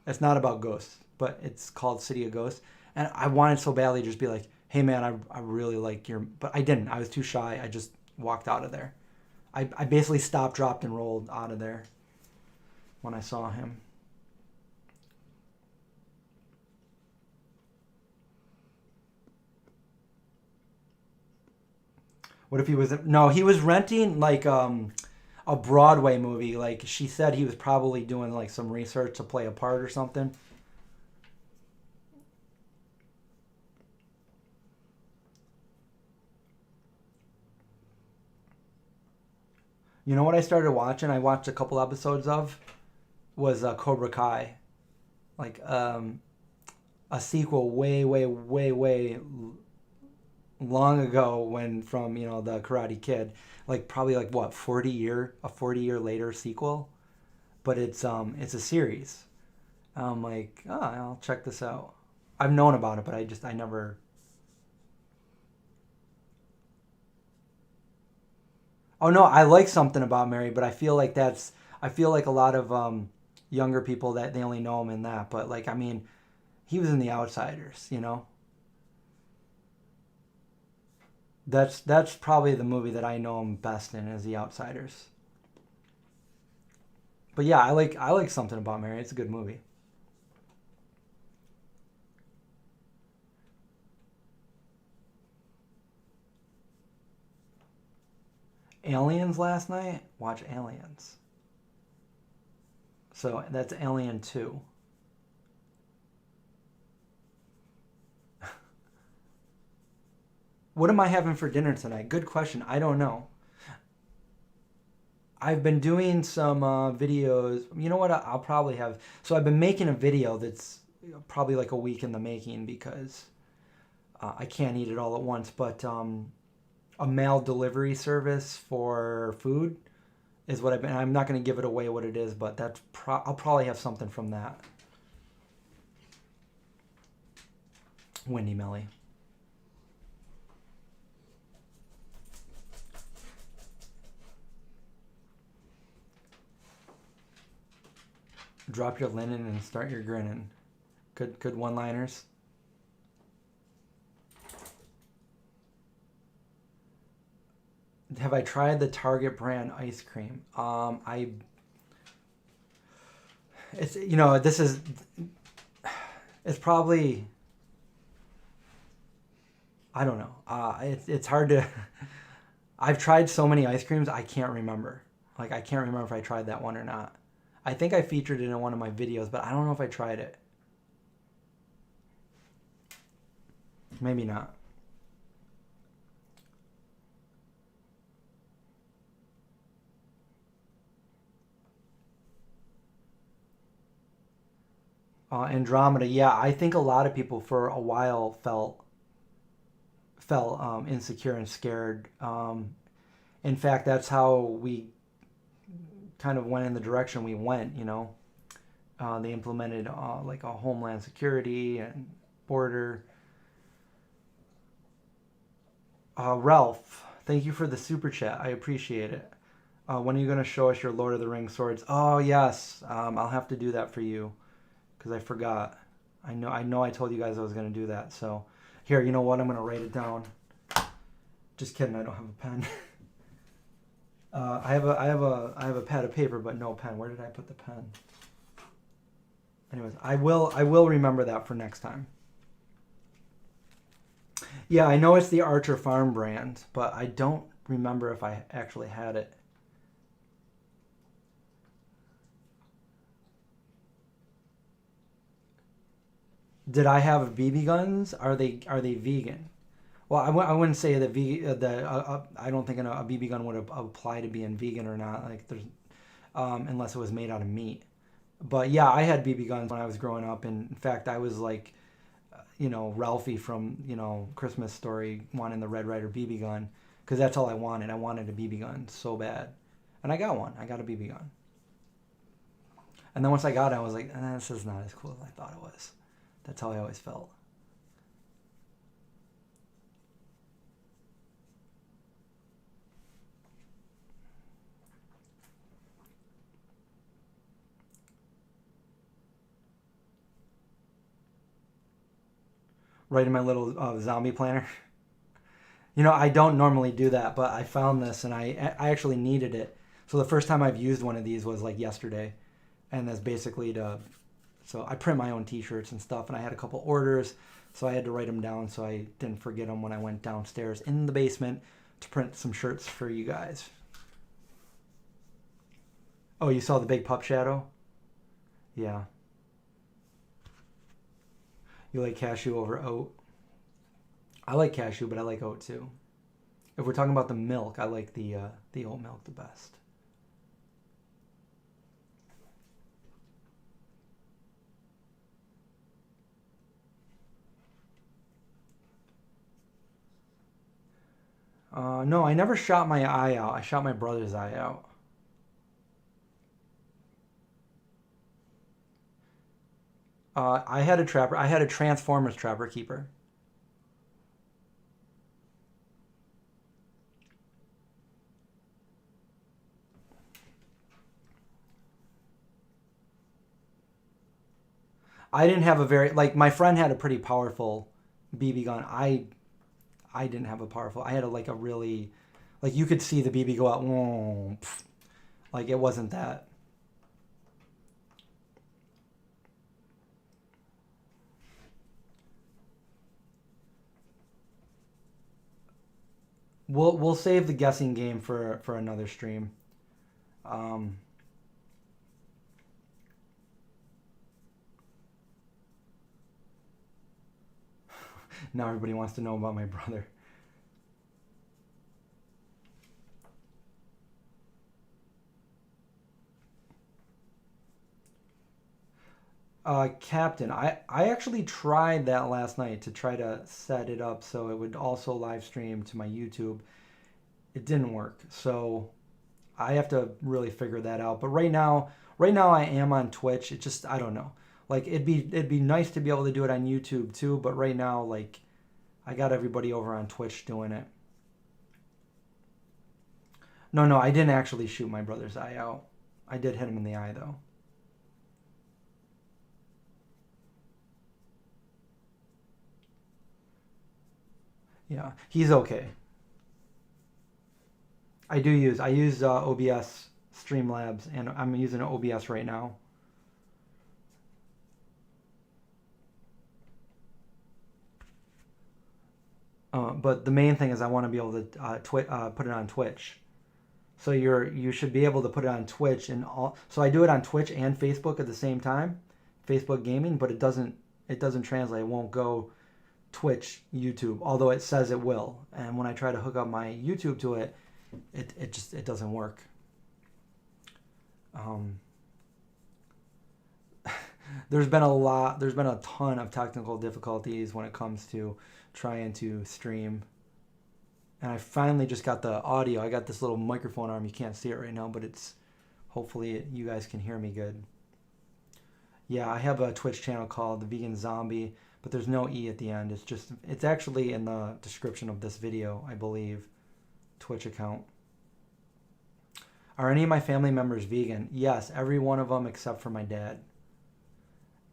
It's not about ghosts, but it's called City of Ghosts. And I wanted so badly to just be like, hey man, I really like your, but I didn't. I was too shy. I just walked out of there. I basically stopped, dropped, and rolled out of there when I saw him. What if he was, no, he was renting like a Broadway movie. Like she said he was probably doing like some research to play a part or something. You know what I started watching? I watched a couple episodes of was Cobra Kai, like a sequel way, way, way, way long ago when from the Karate Kid, like probably like what 40 year later sequel, but it's a series. I'm like, oh, I'll check this out. I've known about it, but I never. Oh no, I like Something About Mary, but I feel like a lot of younger people that they only know him in that. But like, I mean, he was in The Outsiders. That's probably the movie that I know him best in, is The Outsiders. But yeah, I like Something About Mary. It's a good movie. Aliens last night. Watch Aliens. So that's Alien 2. What am I having for dinner tonight? Good question. I don't know. I've been doing some videos. You know what? I'll probably have. So I've been making a video that's probably like a week in the making because I can't eat it all at once. But a mail delivery service for food is what I've been. I'm not going to give it away what it is, but I'll probably have something from that. Windy Melly. Drop your linen and start your grinning. Good one-liners. Have I tried the Target brand ice cream? It's it's probably, I don't know. It's hard to. I've tried so many ice creams, I can't remember. Like I can't remember if I tried that one or not. I think I featured it in one of my videos, but I don't know if I tried it. Maybe not. Andromeda, yeah, I think a lot of people for a while felt insecure and scared. In fact, that's how we kind of went in the direction we went. They implemented like a homeland security and border. Ralph, thank you for the super chat. I appreciate it. When are you going to show us your Lord of the Rings swords? Oh yes, I'll have to do that for you because I forgot. I know I told you guys I was going to do that. So here, you know what? I'm going to write it down. Just kidding. I don't have a pen. I have a pad of paper, but no pen. Where did I put the pen? Anyways, I will remember that for next time. Yeah, I know it's the Archer Farm brand, but I don't remember if I actually had it. Did I have BB guns? Are they vegan? Well, I wouldn't say that I don't think a BB gun would apply to being vegan or not. Like there's unless it was made out of meat. But yeah, I had BB guns when I was growing up, and in fact, I was like, Ralphie from Christmas Story wanting the Red Ryder BB gun because that's all I wanted. I wanted a BB gun so bad, and I got one. I got a BB gun, and then once I got it, I was like, this is not as cool as I thought it was. That's how I always felt. Right in my little zombie planner. I don't normally do that, but I found this and I actually needed it. So the first time I've used one of these was like yesterday, and that's basically so I print my own t-shirts and stuff, and I had a couple orders, so I had to write them down so I didn't forget them when I went downstairs in the basement to print some shirts for you guys. Oh, you saw the big pup shadow? Yeah. You like cashew over oat? I like cashew, but I like oat too. If we're talking about the milk, I like the oat milk the best. No, I never shot my eye out. I shot my brother's eye out. I had a trapper. I had a Transformers trapper keeper. I didn't have a very my friend had a pretty powerful BB gun. I didn't have a powerful. I had a really you could see the BB go out. Like it wasn't that. We'll save the guessing game for another stream. Um, now everybody wants to know about my brother. Captain, I actually tried that last night to try to set it up so it would also live stream to my YouTube. It didn't work, so I have to really figure that out. But right now I am on Twitch. It just I don't know. It'd be nice to be able to do it on YouTube too, but right now I got everybody over on Twitch doing it. No, I didn't actually shoot my brother's eye out. I did hit him in the eye though. Yeah, he's okay. I use OBS Streamlabs, and I'm using OBS right now. But the main thing is I want to be able to put it on Twitch. So you should be able to put it on Twitch and all. So I do it on Twitch and Facebook at the same time, Facebook Gaming, but it doesn't translate. It won't go Twitch, YouTube, although it says it will. And when I try to hook up my YouTube to it, it doesn't work. There's been a ton of technical difficulties when it comes to trying to stream. And I finally just got the audio. I got this little microphone arm. You can't see it right now, but hopefully you guys can hear me good. Yeah, I have a Twitch channel called The Vegan Zombie, but there's no E at the end. It's actually in the description of this video, I believe. Twitch account. Are any of my family members vegan? Yes, every one of them except for my dad.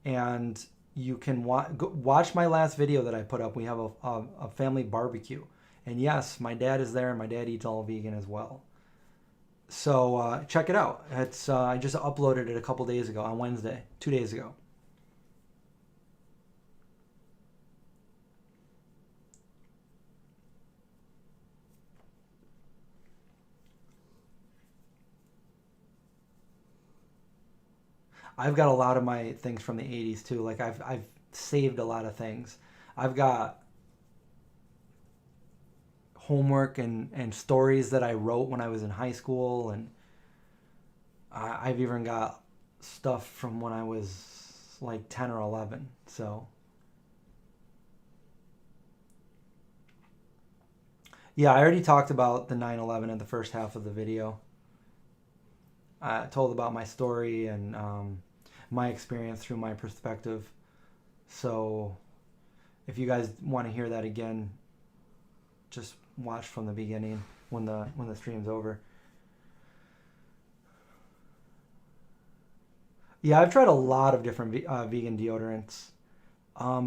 And you can watch my last video that I put up. We have a family barbecue. And yes, my dad is there, and my dad eats all vegan as well. So check it out. It's I just uploaded it a couple days ago on Wednesday, 2 days ago. I've got a lot of my things from the 80s too. Like I've saved a lot of things. I've got homework and stories that I wrote when I was in high school, and I've even got stuff from when I was like 10 or 11. So yeah, I already talked about the 9/11 in the first half of the video. I told about my story and my experience through my perspective. So if you guys want to hear that again, just watch from the beginning when the stream's over. Yeah, I've tried a lot of different vegan deodorants.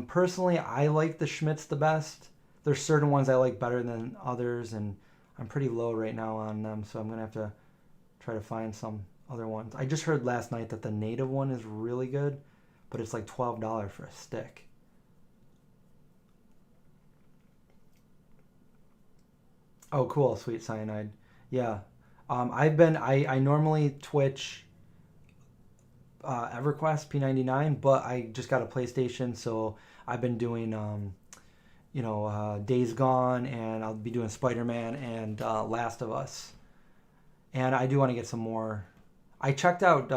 Personally, I like the Schmidt's the best. There's certain ones I like better than others, and I'm pretty low right now on them, so I'm gonna have to try to find some other ones. I just heard last night that the native one is really good, but it's like $12 for a stick. Oh, cool, sweet cyanide. Yeah. I normally Twitch EverQuest P99, but I just got a PlayStation, so I've been doing Days Gone, and I'll be doing Spider-Man and Last of Us. And I do want to get some more. I checked out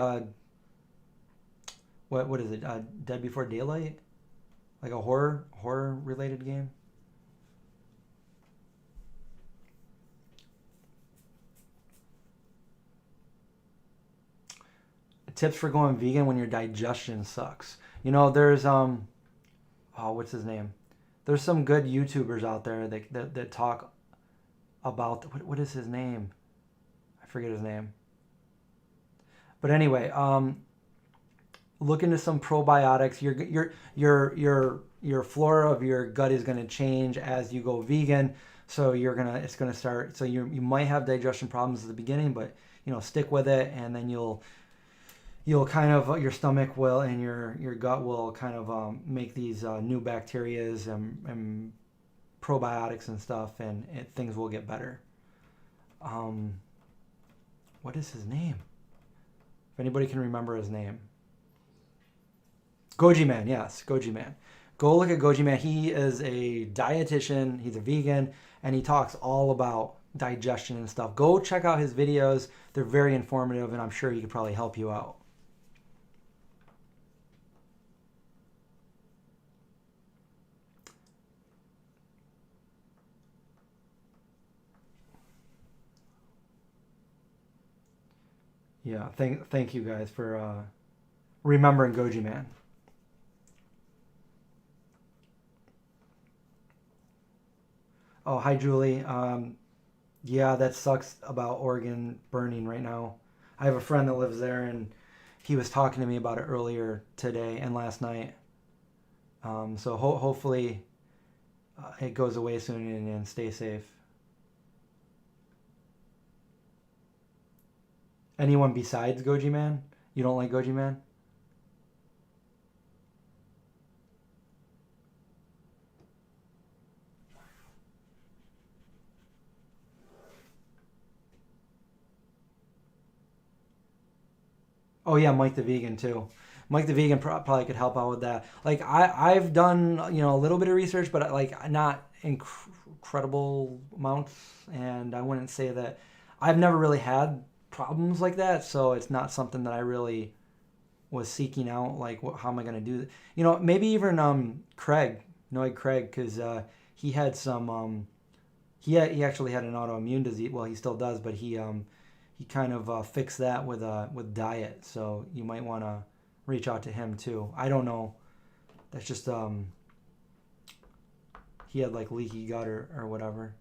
what is it? Dead Before Daylight, like a horror related game. Tips for going vegan when your digestion sucks. There's oh, what's his name? There's some good YouTubers out there that talk about what is his name? I forget his name. But anyway, look into some probiotics. Your flora of your gut is going to change as you go vegan. So it's gonna start. So you might have digestion problems at the beginning, but stick with it, and then you'll kind of your stomach will and your gut will kind of make these new bacterias and probiotics and stuff, and things will get better. Um, what is his name? If anybody can remember his name. Goji Man, yes, Goji Man. Go look at Goji Man. He is a dietitian. He's a vegan, and he talks all about digestion and stuff. Go check out his videos. They're very informative, and I'm sure he could probably help you out. Yeah, thank you guys for remembering Goji Man. Oh, hi Julie. Yeah, that sucks about Oregon burning right now. I have a friend that lives there, and he was talking to me about it earlier today and last night. So hopefully it goes away soon, and stay safe. Anyone besides Goji Man? You don't like Goji Man? Oh yeah, Mike the Vegan too. Mike the Vegan probably could help out with that. Like I've done a little bit of research, but like not incredible amounts, and I wouldn't say that I've never really had problems like that, so it's not something that I really was seeking out. Like how am I going to do that? Maybe even Craig, Noid Craig, because he had some he actually had an autoimmune disease. Well, he still does, but he kind of fixed that with diet. So you might want to reach out to him too. I don't know. That's just he had like leaky gut or whatever.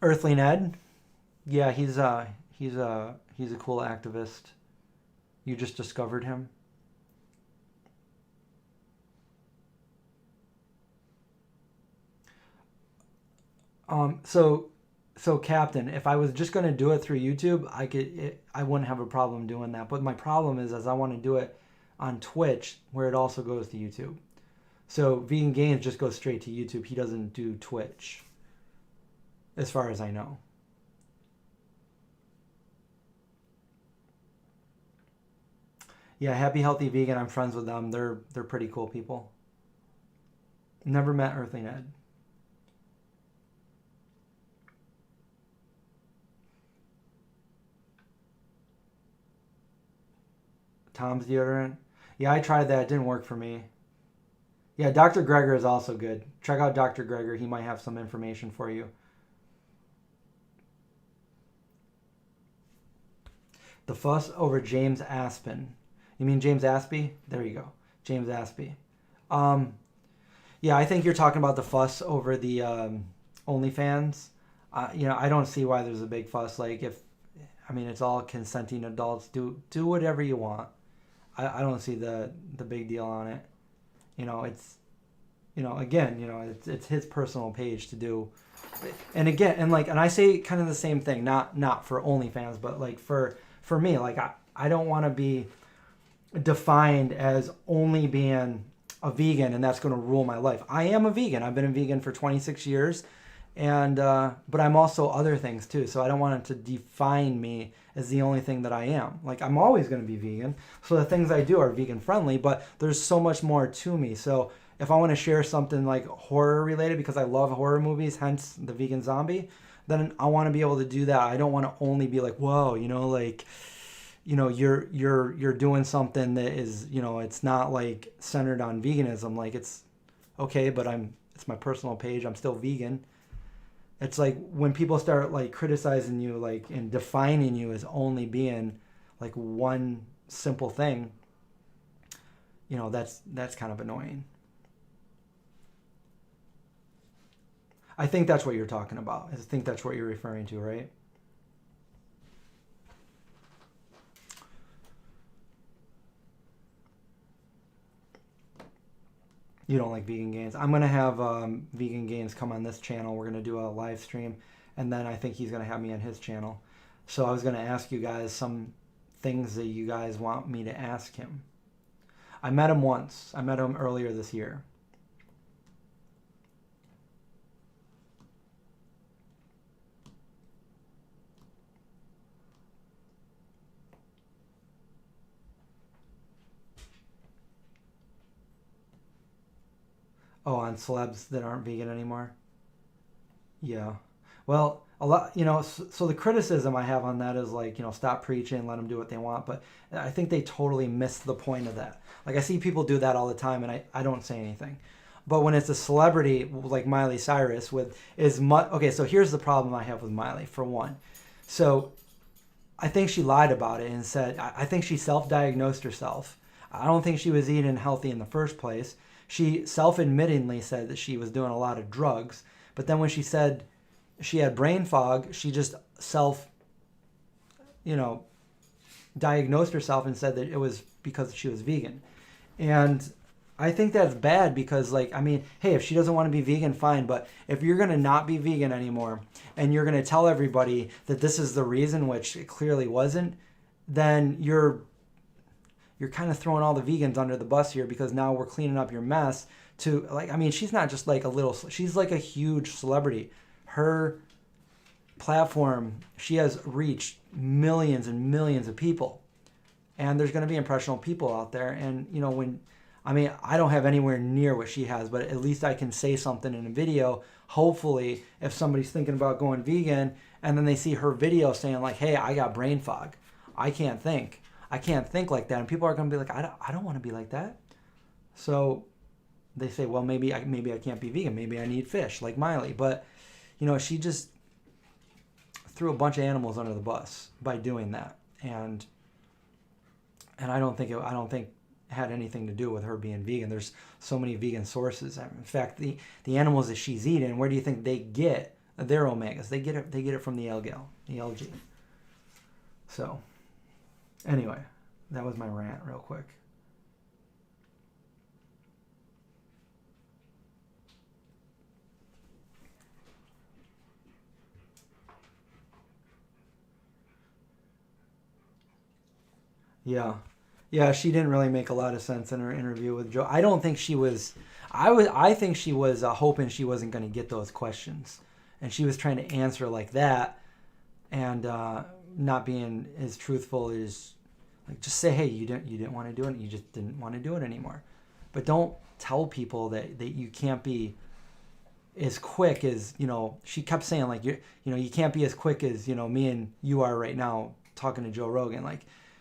Earthling Ed, yeah, he's a cool activist. You just discovered him. So Captain, if I was just going to do it through YouTube, I wouldn't have a problem doing that. But my problem is I want to do it on Twitch, where it also goes to YouTube. So Vegan Gains just goes straight to YouTube. He doesn't do Twitch, as far as I know. Yeah, Happy Healthy Vegan. I'm friends with them. They're pretty cool people. Never met Earthly Ned. Tom's deodorant. Yeah, I tried that. It didn't work for me. Yeah, Dr. Greger is also good. Check out Dr. Greger. He might have some information for you. The fuss over James Aspen. You mean James Aspie? There you go. James Aspie. Yeah, I think you're talking about the fuss over the OnlyFans. I don't see why there's a big fuss. Like, it's all consenting adults. Do whatever you want. I don't see the big deal on it. It's, it's his personal page to do. And again, and I say kind of the same thing, not for OnlyFans, but like for me, like I don't want to be defined as only being a vegan and that's going to rule my life. I am a vegan. I've been a vegan for 26 years, and but I'm also other things too. So I don't want it to define me as the only thing that I am. Like, I'm always going to be vegan. So the things I do are vegan friendly, but there's so much more to me. So if I want to share something like horror related, because I love horror movies, hence the vegan zombie, then I want to be able to do that. I don't want to only be like, whoa, you're doing something that is, it's not like centered on veganism. Like, it's okay, but it's my personal page. I'm still vegan. It's like when people start like criticizing you, like, and defining you as only being like one simple thing, that's kind of annoying. I think that's what you're talking about. I think that's what you're referring to, right? You don't like Vegan Gains. I'm going to have Vegan Gains come on this channel. We're going to do a live stream, and then I think he's going to have me on his channel. So I was going to ask you guys some things that you guys want me to ask him. I met him once. I met him earlier this year. Oh, on celebs that aren't vegan anymore? Yeah. Well, a lot, so the criticism I have on that is like, stop preaching, let them do what they want. But I think they totally missed the point of that. Like, I see people do that all the time, and I don't say anything. But when it's a celebrity like Miley Cyrus okay, so here's the problem I have with Miley, for one. So I think she lied about it and said, I think she self-diagnosed herself. I don't think she was eating healthy in the first place. She self-admittingly said that she was doing a lot of drugs, but then when she said she had brain fog, she just diagnosed herself and said that it was because she was vegan. And I think that's bad because, hey, if she doesn't want to be vegan, fine, but if you're going to not be vegan anymore and you're going to tell everybody that this is the reason, which it clearly wasn't, then you're kind of throwing all the vegans under the bus here, because now we're cleaning up your mess to, she's not just like she's like a huge celebrity. Her platform, she has reached millions and millions of people. And there's going to be impressionable people out there. And, I don't have anywhere near what she has, but at least I can say something in a video. Hopefully, if somebody's thinking about going vegan and then they see her video saying like, hey, I got brain fog, I can't think like that, and people are going to be like, I don't want to be like that. So they say, well, maybe I can't be vegan, maybe I need fish like Miley. But she just threw a bunch of animals under the bus by doing that, and I don't think it had anything to do with her being vegan. There's so many vegan sources. In fact, the animals that she's eating, where do you think they get their omegas? They get it from the algae. So anyway, that was my rant real quick. Yeah. Yeah, she didn't really make a lot of sense in her interview with Joe. I don't think she was. I think she was hoping she wasn't going to get those questions, and she was trying to answer like that, and not being as truthful as like just say, hey, you didn't want to do it, you just didn't want to do it anymore, but don't tell people that you can't be as quick as She kept saying like you can't be as quick as me and you are right now talking to Joe Rogan, like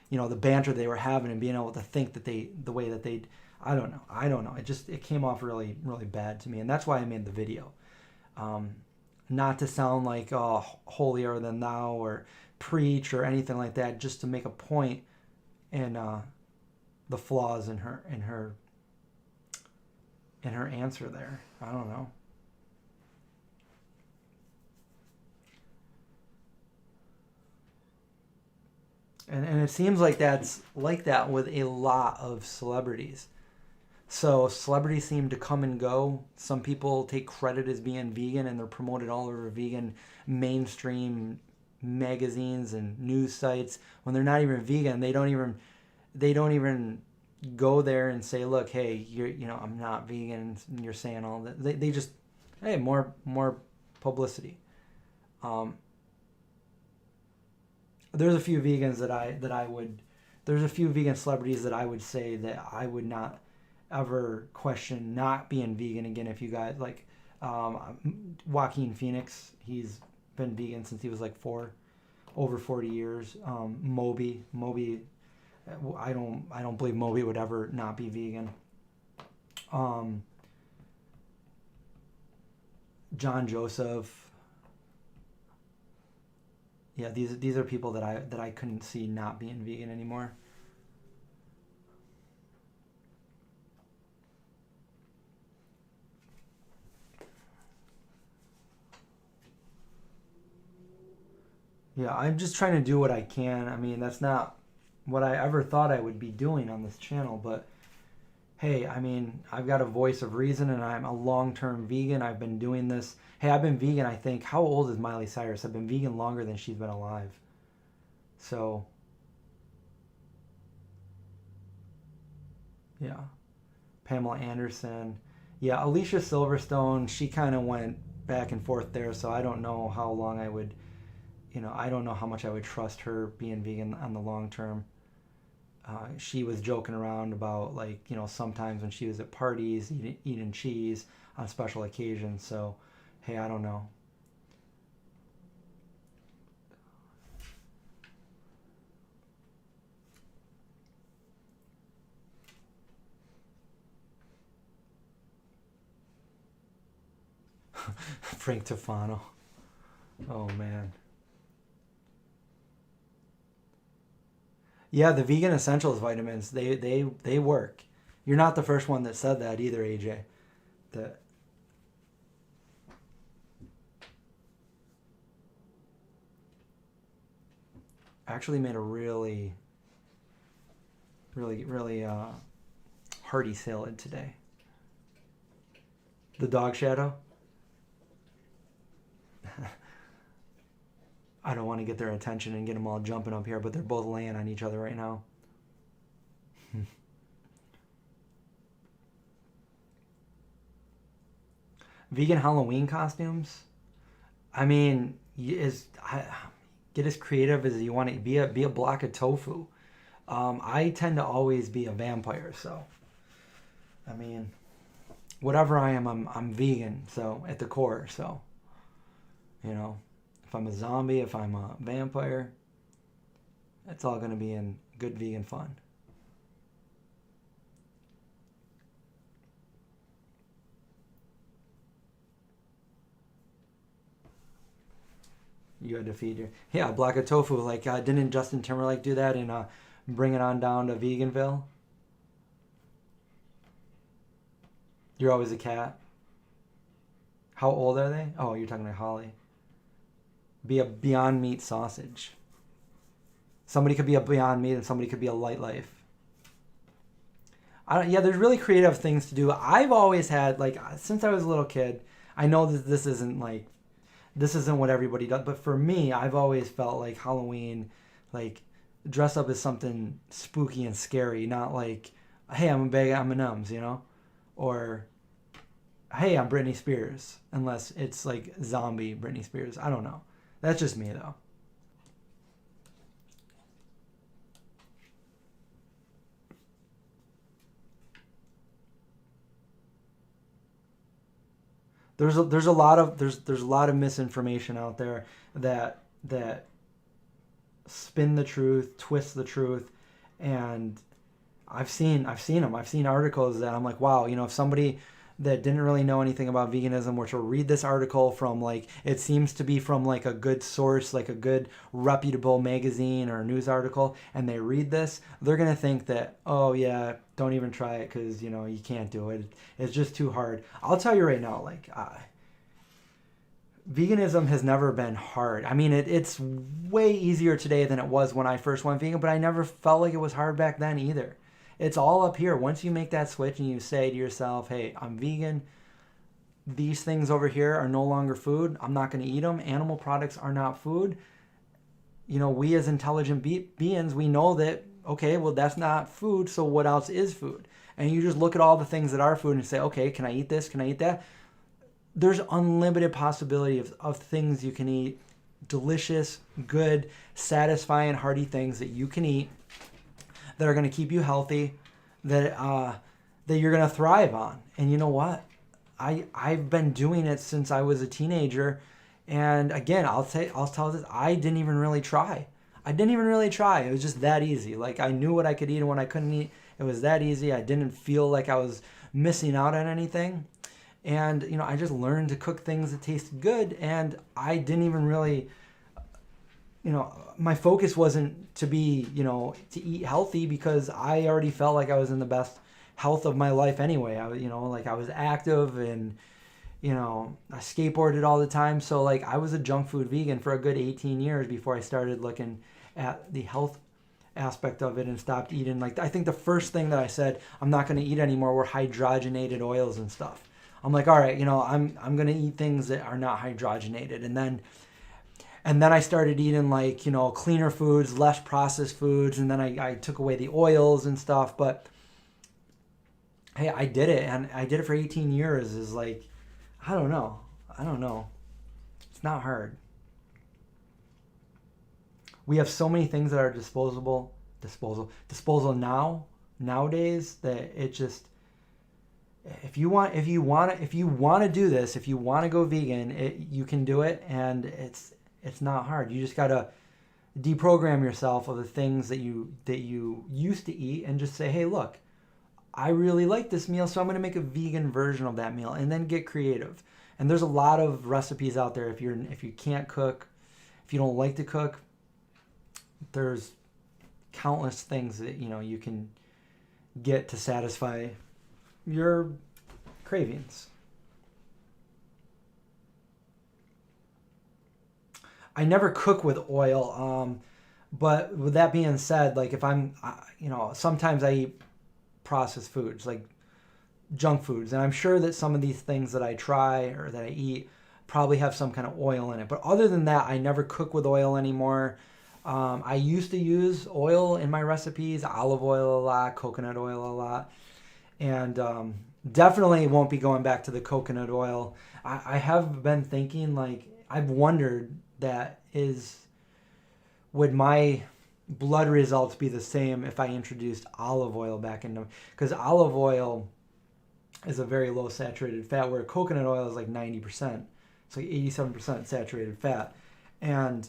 the banter they were having and being able to think that the way that they I don't know it came off really really bad to me, and that's why I made the video, not to sound like holier than thou or preach or anything like that, just to make a point in the flaws in her answer there. I don't know. And it seems like that's like that with a lot of celebrities. So celebrities seem to come and go. Some people take credit as being vegan and they're promoted all over vegan mainstream magazines and news sites when they're not even vegan. They don't even go there and say, look, hey, I'm not vegan, and you're saying all that. They just, hey, more publicity. There's a few vegans there's a few vegan celebrities that I would say that I would not ever question not being vegan again. If you guys like, Joaquin Phoenix, he's been vegan since he was like over 40 years. Moby, I don't believe Moby would ever not be vegan. John Joseph. Yeah, these are people that I couldn't see not being vegan anymore. Yeah, I'm just trying to do what I can. I mean, that's not what I ever thought I would be doing on this channel, but hey, I mean, I've got a voice of reason and I'm a long-term vegan. I've been doing this. Hey, I've been vegan, I think. How old is Miley Cyrus? I've been vegan longer than she's been alive. So, yeah. Pamela Anderson. Yeah, Alicia Silverstone, she kind of went back and forth there, so I don't know how long I would, I don't know how much I would trust her being vegan on the long term. She was joking around about, like, sometimes when she was at parties eating cheese on special occasions. So, hey, I don't know. Frank Tufano. Oh, man. Yeah, the vegan essentials vitamins, they work. You're not the first one that said that either, AJ. That actually made a really hearty salad today. The dog shadow. I don't want to get their attention and get them all jumping up here, but they're both laying on each other right now. Vegan Halloween costumes. I mean, get as creative as you want to be. A block of tofu. I tend to always be a vampire, so I mean, whatever I am, I'm vegan. So at the core, so if I'm a zombie, if I'm a vampire, it's all gonna be in good vegan fun. You had to feed a block of tofu. Like, didn't Justin Timberlake do that in Bring It On Down to Veganville? You're always a cat. How old are they? Oh, you're talking to Holly. Be a Beyond Meat sausage. Somebody could be a Beyond Meat and somebody could be a Light Life. There's really creative things to do. I've always had, like, since I was a little kid, I know that this isn't what everybody does, but for me, I've always felt like Halloween, like, dress up as something spooky and scary, not like, hey, I'm a bag of M&Ms, you know, or hey, I'm Britney Spears, unless it's like zombie Britney Spears. I don't know. That's just me though. There's a lot of misinformation out there that spin the truth, twist the truth, and I've seen them. I've seen articles that I'm like, wow, you know, if somebody that didn't really know anything about veganism were to read this article from, like, it seems to be from like a good source, like a good reputable magazine or news article, and they read this, they're gonna think that, oh yeah, don't even try it because, you know, you can't do it. It's just too hard. I'll tell you right now, like, veganism has never been hard. I mean, it's way easier today than it was when I first went vegan, but I never felt like it was hard back then either. It's all up here. Once you make that switch and you say to yourself, hey, I'm vegan, these things over here are no longer food, I'm not going to eat them, animal products are not food. You know, we as intelligent beings, we know that, okay, well, that's not food, so what else is food? And you just look at all the things that are food and say, okay, can I eat this? Can I eat that? There's unlimited possibility of things you can eat, delicious, good, satisfying, hearty things that you can eat that are going to keep you healthy, that you're going to thrive on. And you know what? I've been doing it since I was a teenager. And again, I'll tell this, I didn't even really try. It was just that easy. Like, I knew what I could eat and what I couldn't eat. It was that easy. I didn't feel like I was missing out on anything. And, you know, I just learned to cook things that tasted good. And I didn't even really, you know, my focus wasn't to be, you know, to eat healthy, because I already felt like I was in the best health of my life anyway. You know, like, I was active and, you know, I skateboarded all the time. So, like, I was a junk food vegan for a good 18 years before I started looking at the health aspect of it and stopped eating. Like, I think the first thing that I said I'm not going to eat anymore were hydrogenated oils and stuff. I'm like, all right, you know, I'm going to eat things that are not hydrogenated. And then I started eating, like, you know, cleaner foods, less processed foods, and then I took away the oils and stuff. But hey, I did it, and I did it for 18 years. Is like, I don't know. It's not hard. We have so many things that are disposal nowadays, that it just, if you want to do this, if you want to go vegan, you can do it, and it's not hard. You just gotta deprogram yourself of the things that you used to eat, and just say, hey, look, I really like this meal, so I'm going to make a vegan version of that meal, and then get creative. And there's a lot of recipes out there. If you can't cook, if you don't like to cook, there's countless things that, you know, you can get to satisfy your cravings. I never cook with oil, but with that being said, like, if I'm, you know, sometimes I eat processed foods, like junk foods, and I'm sure that some of these things that I try or that I eat probably have some kind of oil in it. But other than that, I never cook with oil anymore. I used to use oil in my recipes, olive oil a lot, coconut oil a lot, and definitely won't be going back to the coconut oil. I have been thinking, like, I've wondered would my blood results be the same if I introduced olive oil back into, because olive oil is a very low saturated fat, where coconut oil is like 90%. It's like 87% saturated fat. And,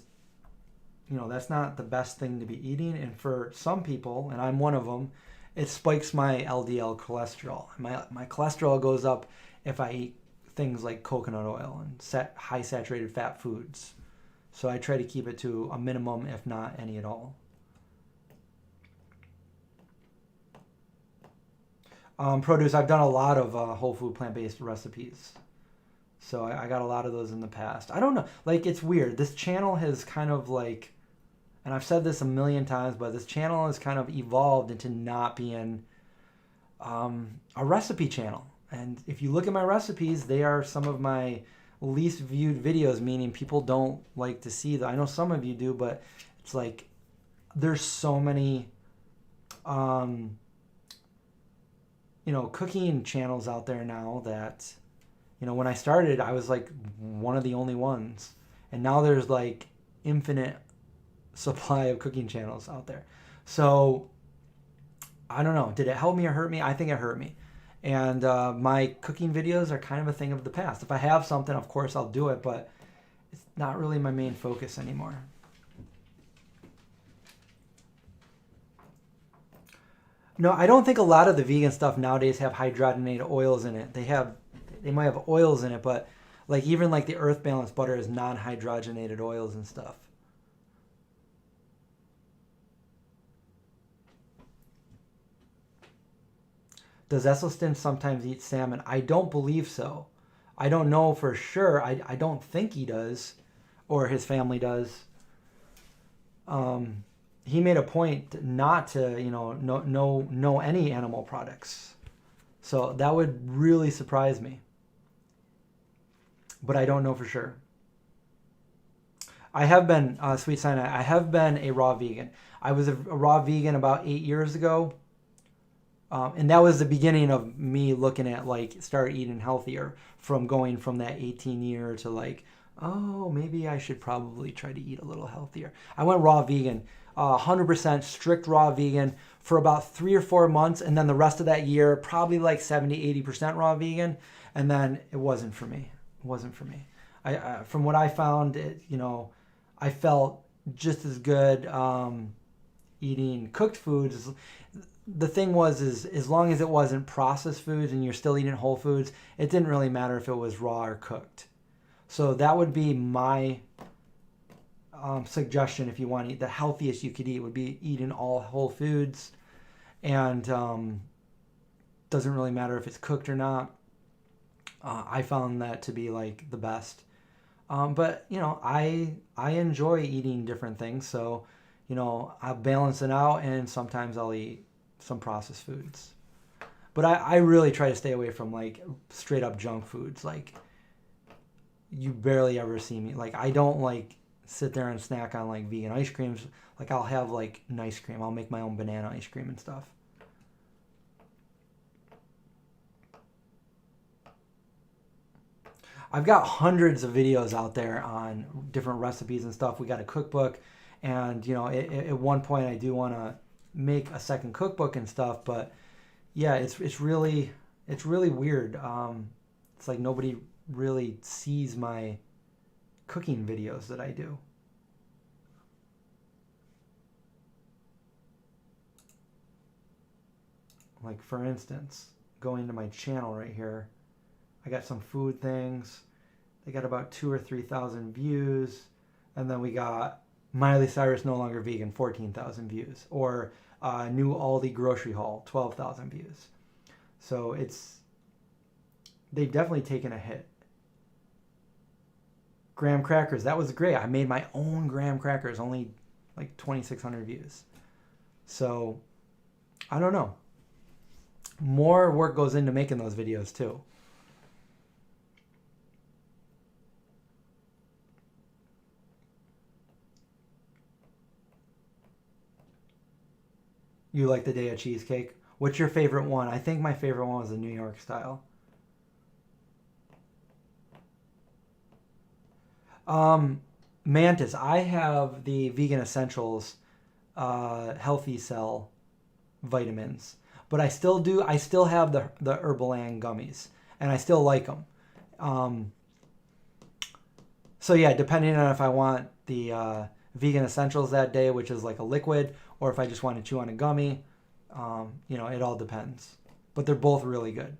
you know, that's not the best thing to be eating. And for some people, and I'm one of them, it spikes my LDL cholesterol. My cholesterol goes up if I eat things like coconut oil and high saturated fat foods. So I try to keep it to a minimum, if not any at all. Produce, I've done a lot of whole food plant-based recipes. So I got a lot of those in the past. I don't know. Like, it's weird. This channel has kind of, like, and I've said this a million times, but this channel has kind of evolved into not being a recipe channel. And if you look at my recipes, they are some of my least viewed videos, meaning people don't like to see them. I know some of you do, but it's like there's so many, cooking channels out there now that, when I started, I was like one of the only ones. And now there's like infinite supply of cooking channels out there. So I don't know. Did it help me or hurt me? I think it hurt me. And my cooking videos are kind of a thing of the past. If I have something, of course, I'll do it, but it's not really my main focus anymore. No, I don't think a lot of the vegan stuff nowadays have hydrogenated oils in it. They might have oils in it, but like even like the Earth Balance butter is non-hydrogenated oils and stuff. Does Esselstyn sometimes eat salmon? I don't believe so. I don't know for sure. I don't think he does, or his family does. He made a point not to, know any animal products. So that would really surprise me. But I don't know for sure. I have been, Sweet Sinai, I have been a raw vegan. I was a raw vegan about 8 years ago. And that was the beginning of me looking at like start eating healthier, from going from that 18-year to like, oh, maybe I should probably try to eat a little healthier. I went raw vegan, 100% strict raw vegan for about 3 or 4 months. And then the rest of that year, probably like 70-80% raw vegan. And then it wasn't for me. It wasn't for me. From what I found, I felt just as good eating cooked foods. The thing was, is as long as it wasn't processed foods and you're still eating whole foods, it didn't really matter if it was raw or cooked. So that would be my suggestion. If you want to eat, the healthiest you could eat would be eating all whole foods, and doesn't really matter if it's cooked or not. I found that to be like the best. But I enjoy eating different things, so I'll balance it out, and sometimes I'll eat some processed foods. But I really try to stay away from like straight up junk foods. Like you barely ever see me. Like I don't like sit there and snack on like vegan ice creams. Like I'll have like an ice cream. I'll make my own banana ice cream and stuff. I've got hundreds of videos out there on different recipes and stuff. We got a cookbook, and at one point I do want to make a second cookbook and stuff, but yeah, it's really weird. It's like nobody really sees my cooking videos that I do. Like for instance, going to my channel right here, I got some food things. They got about 2,000 or 3,000 views, and then we got Miley Cyrus no longer vegan, 14,000 views, or new Aldi grocery haul, 12,000 views. So they've definitely taken a hit. Graham crackers, that was great. I made my own graham crackers, only like 2,600 views. So I don't know. More work goes into making those videos too. You like the day of cheesecake? What's your favorite one? I think my favorite one was the New York style. Mantis, I have the Vegan Essentials Healthy Cell vitamins, but I still have the Herbalang gummies, and I still like them. So yeah, depending on if I want the Vegan Essentials that day, which is like a liquid, or if I just want to chew on a gummy, it all depends. But they're both really good.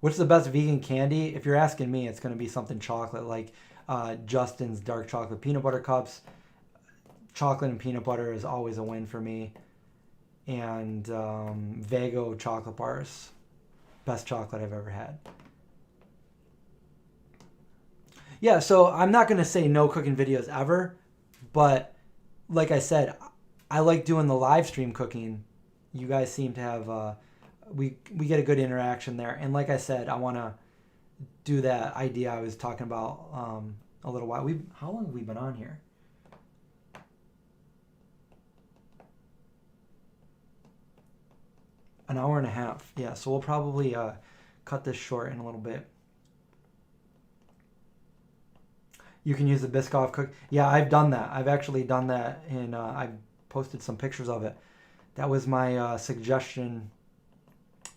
What's the best vegan candy? If you're asking me, it's going to be something chocolate, like Justin's dark chocolate peanut butter cups. Chocolate and peanut butter is always a win for me. And Vago chocolate bars. Best chocolate I've ever had. Yeah, so I'm not going to say no cooking videos ever, but like I said, I like doing the live stream cooking. You guys seem to have, we get a good interaction there. And like I said, I want to do that idea I was talking about a little while. How long have we been on here? An hour and a half. Yeah, so we'll probably cut this short in a little bit. You can use the Biscoff cook. Yeah, I've done that. I've actually done that, and I've posted some pictures of it. That was my suggestion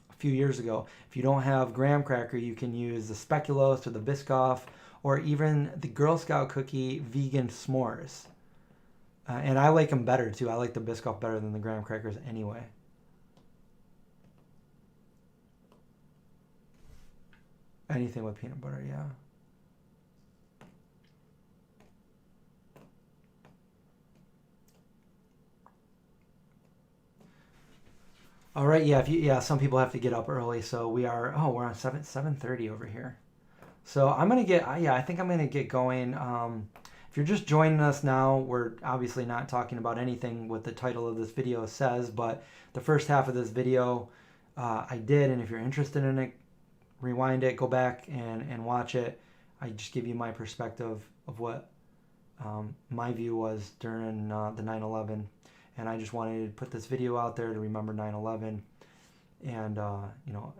a few years ago. If you don't have graham cracker, you can use the speculoos or the Biscoff, or even the Girl Scout cookie vegan s'mores. And I like them better too. I like the Biscoff better than the graham crackers anyway. Anything with peanut butter, yeah. All right, yeah, some people have to get up early, so we're on 7:30 over here. So I'm gonna I think I'm gonna get going. If you're just joining us now, we're obviously not talking about anything what the title of this video says, but the first half of this video I did, and if you're interested in it, rewind it, go back and watch it. I just give you my perspective of what my view was during the 9/11. And I just wanted to put this video out there to remember 9/11 and, you know,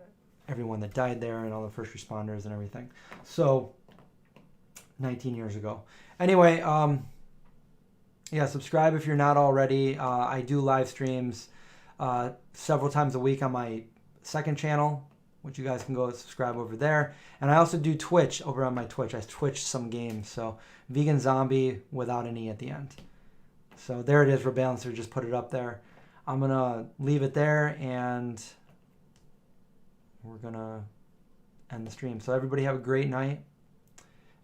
everyone that died there and all the first responders and everything. So, 19 years ago. Anyway, yeah, subscribe if you're not already. I do live streams several times a week on my second channel, which you guys can go subscribe over there. And I also do Twitch over on my Twitch. I Twitch some games. So, Vegan Zombie without an E at the end. So there it is, Rebalancer, just put it up there. I'm going to leave it there, and we're going to end the stream. So everybody have a great night,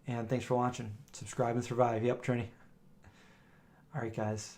and thanks for watching. Subscribe and survive. Yep, Trini. All right, guys.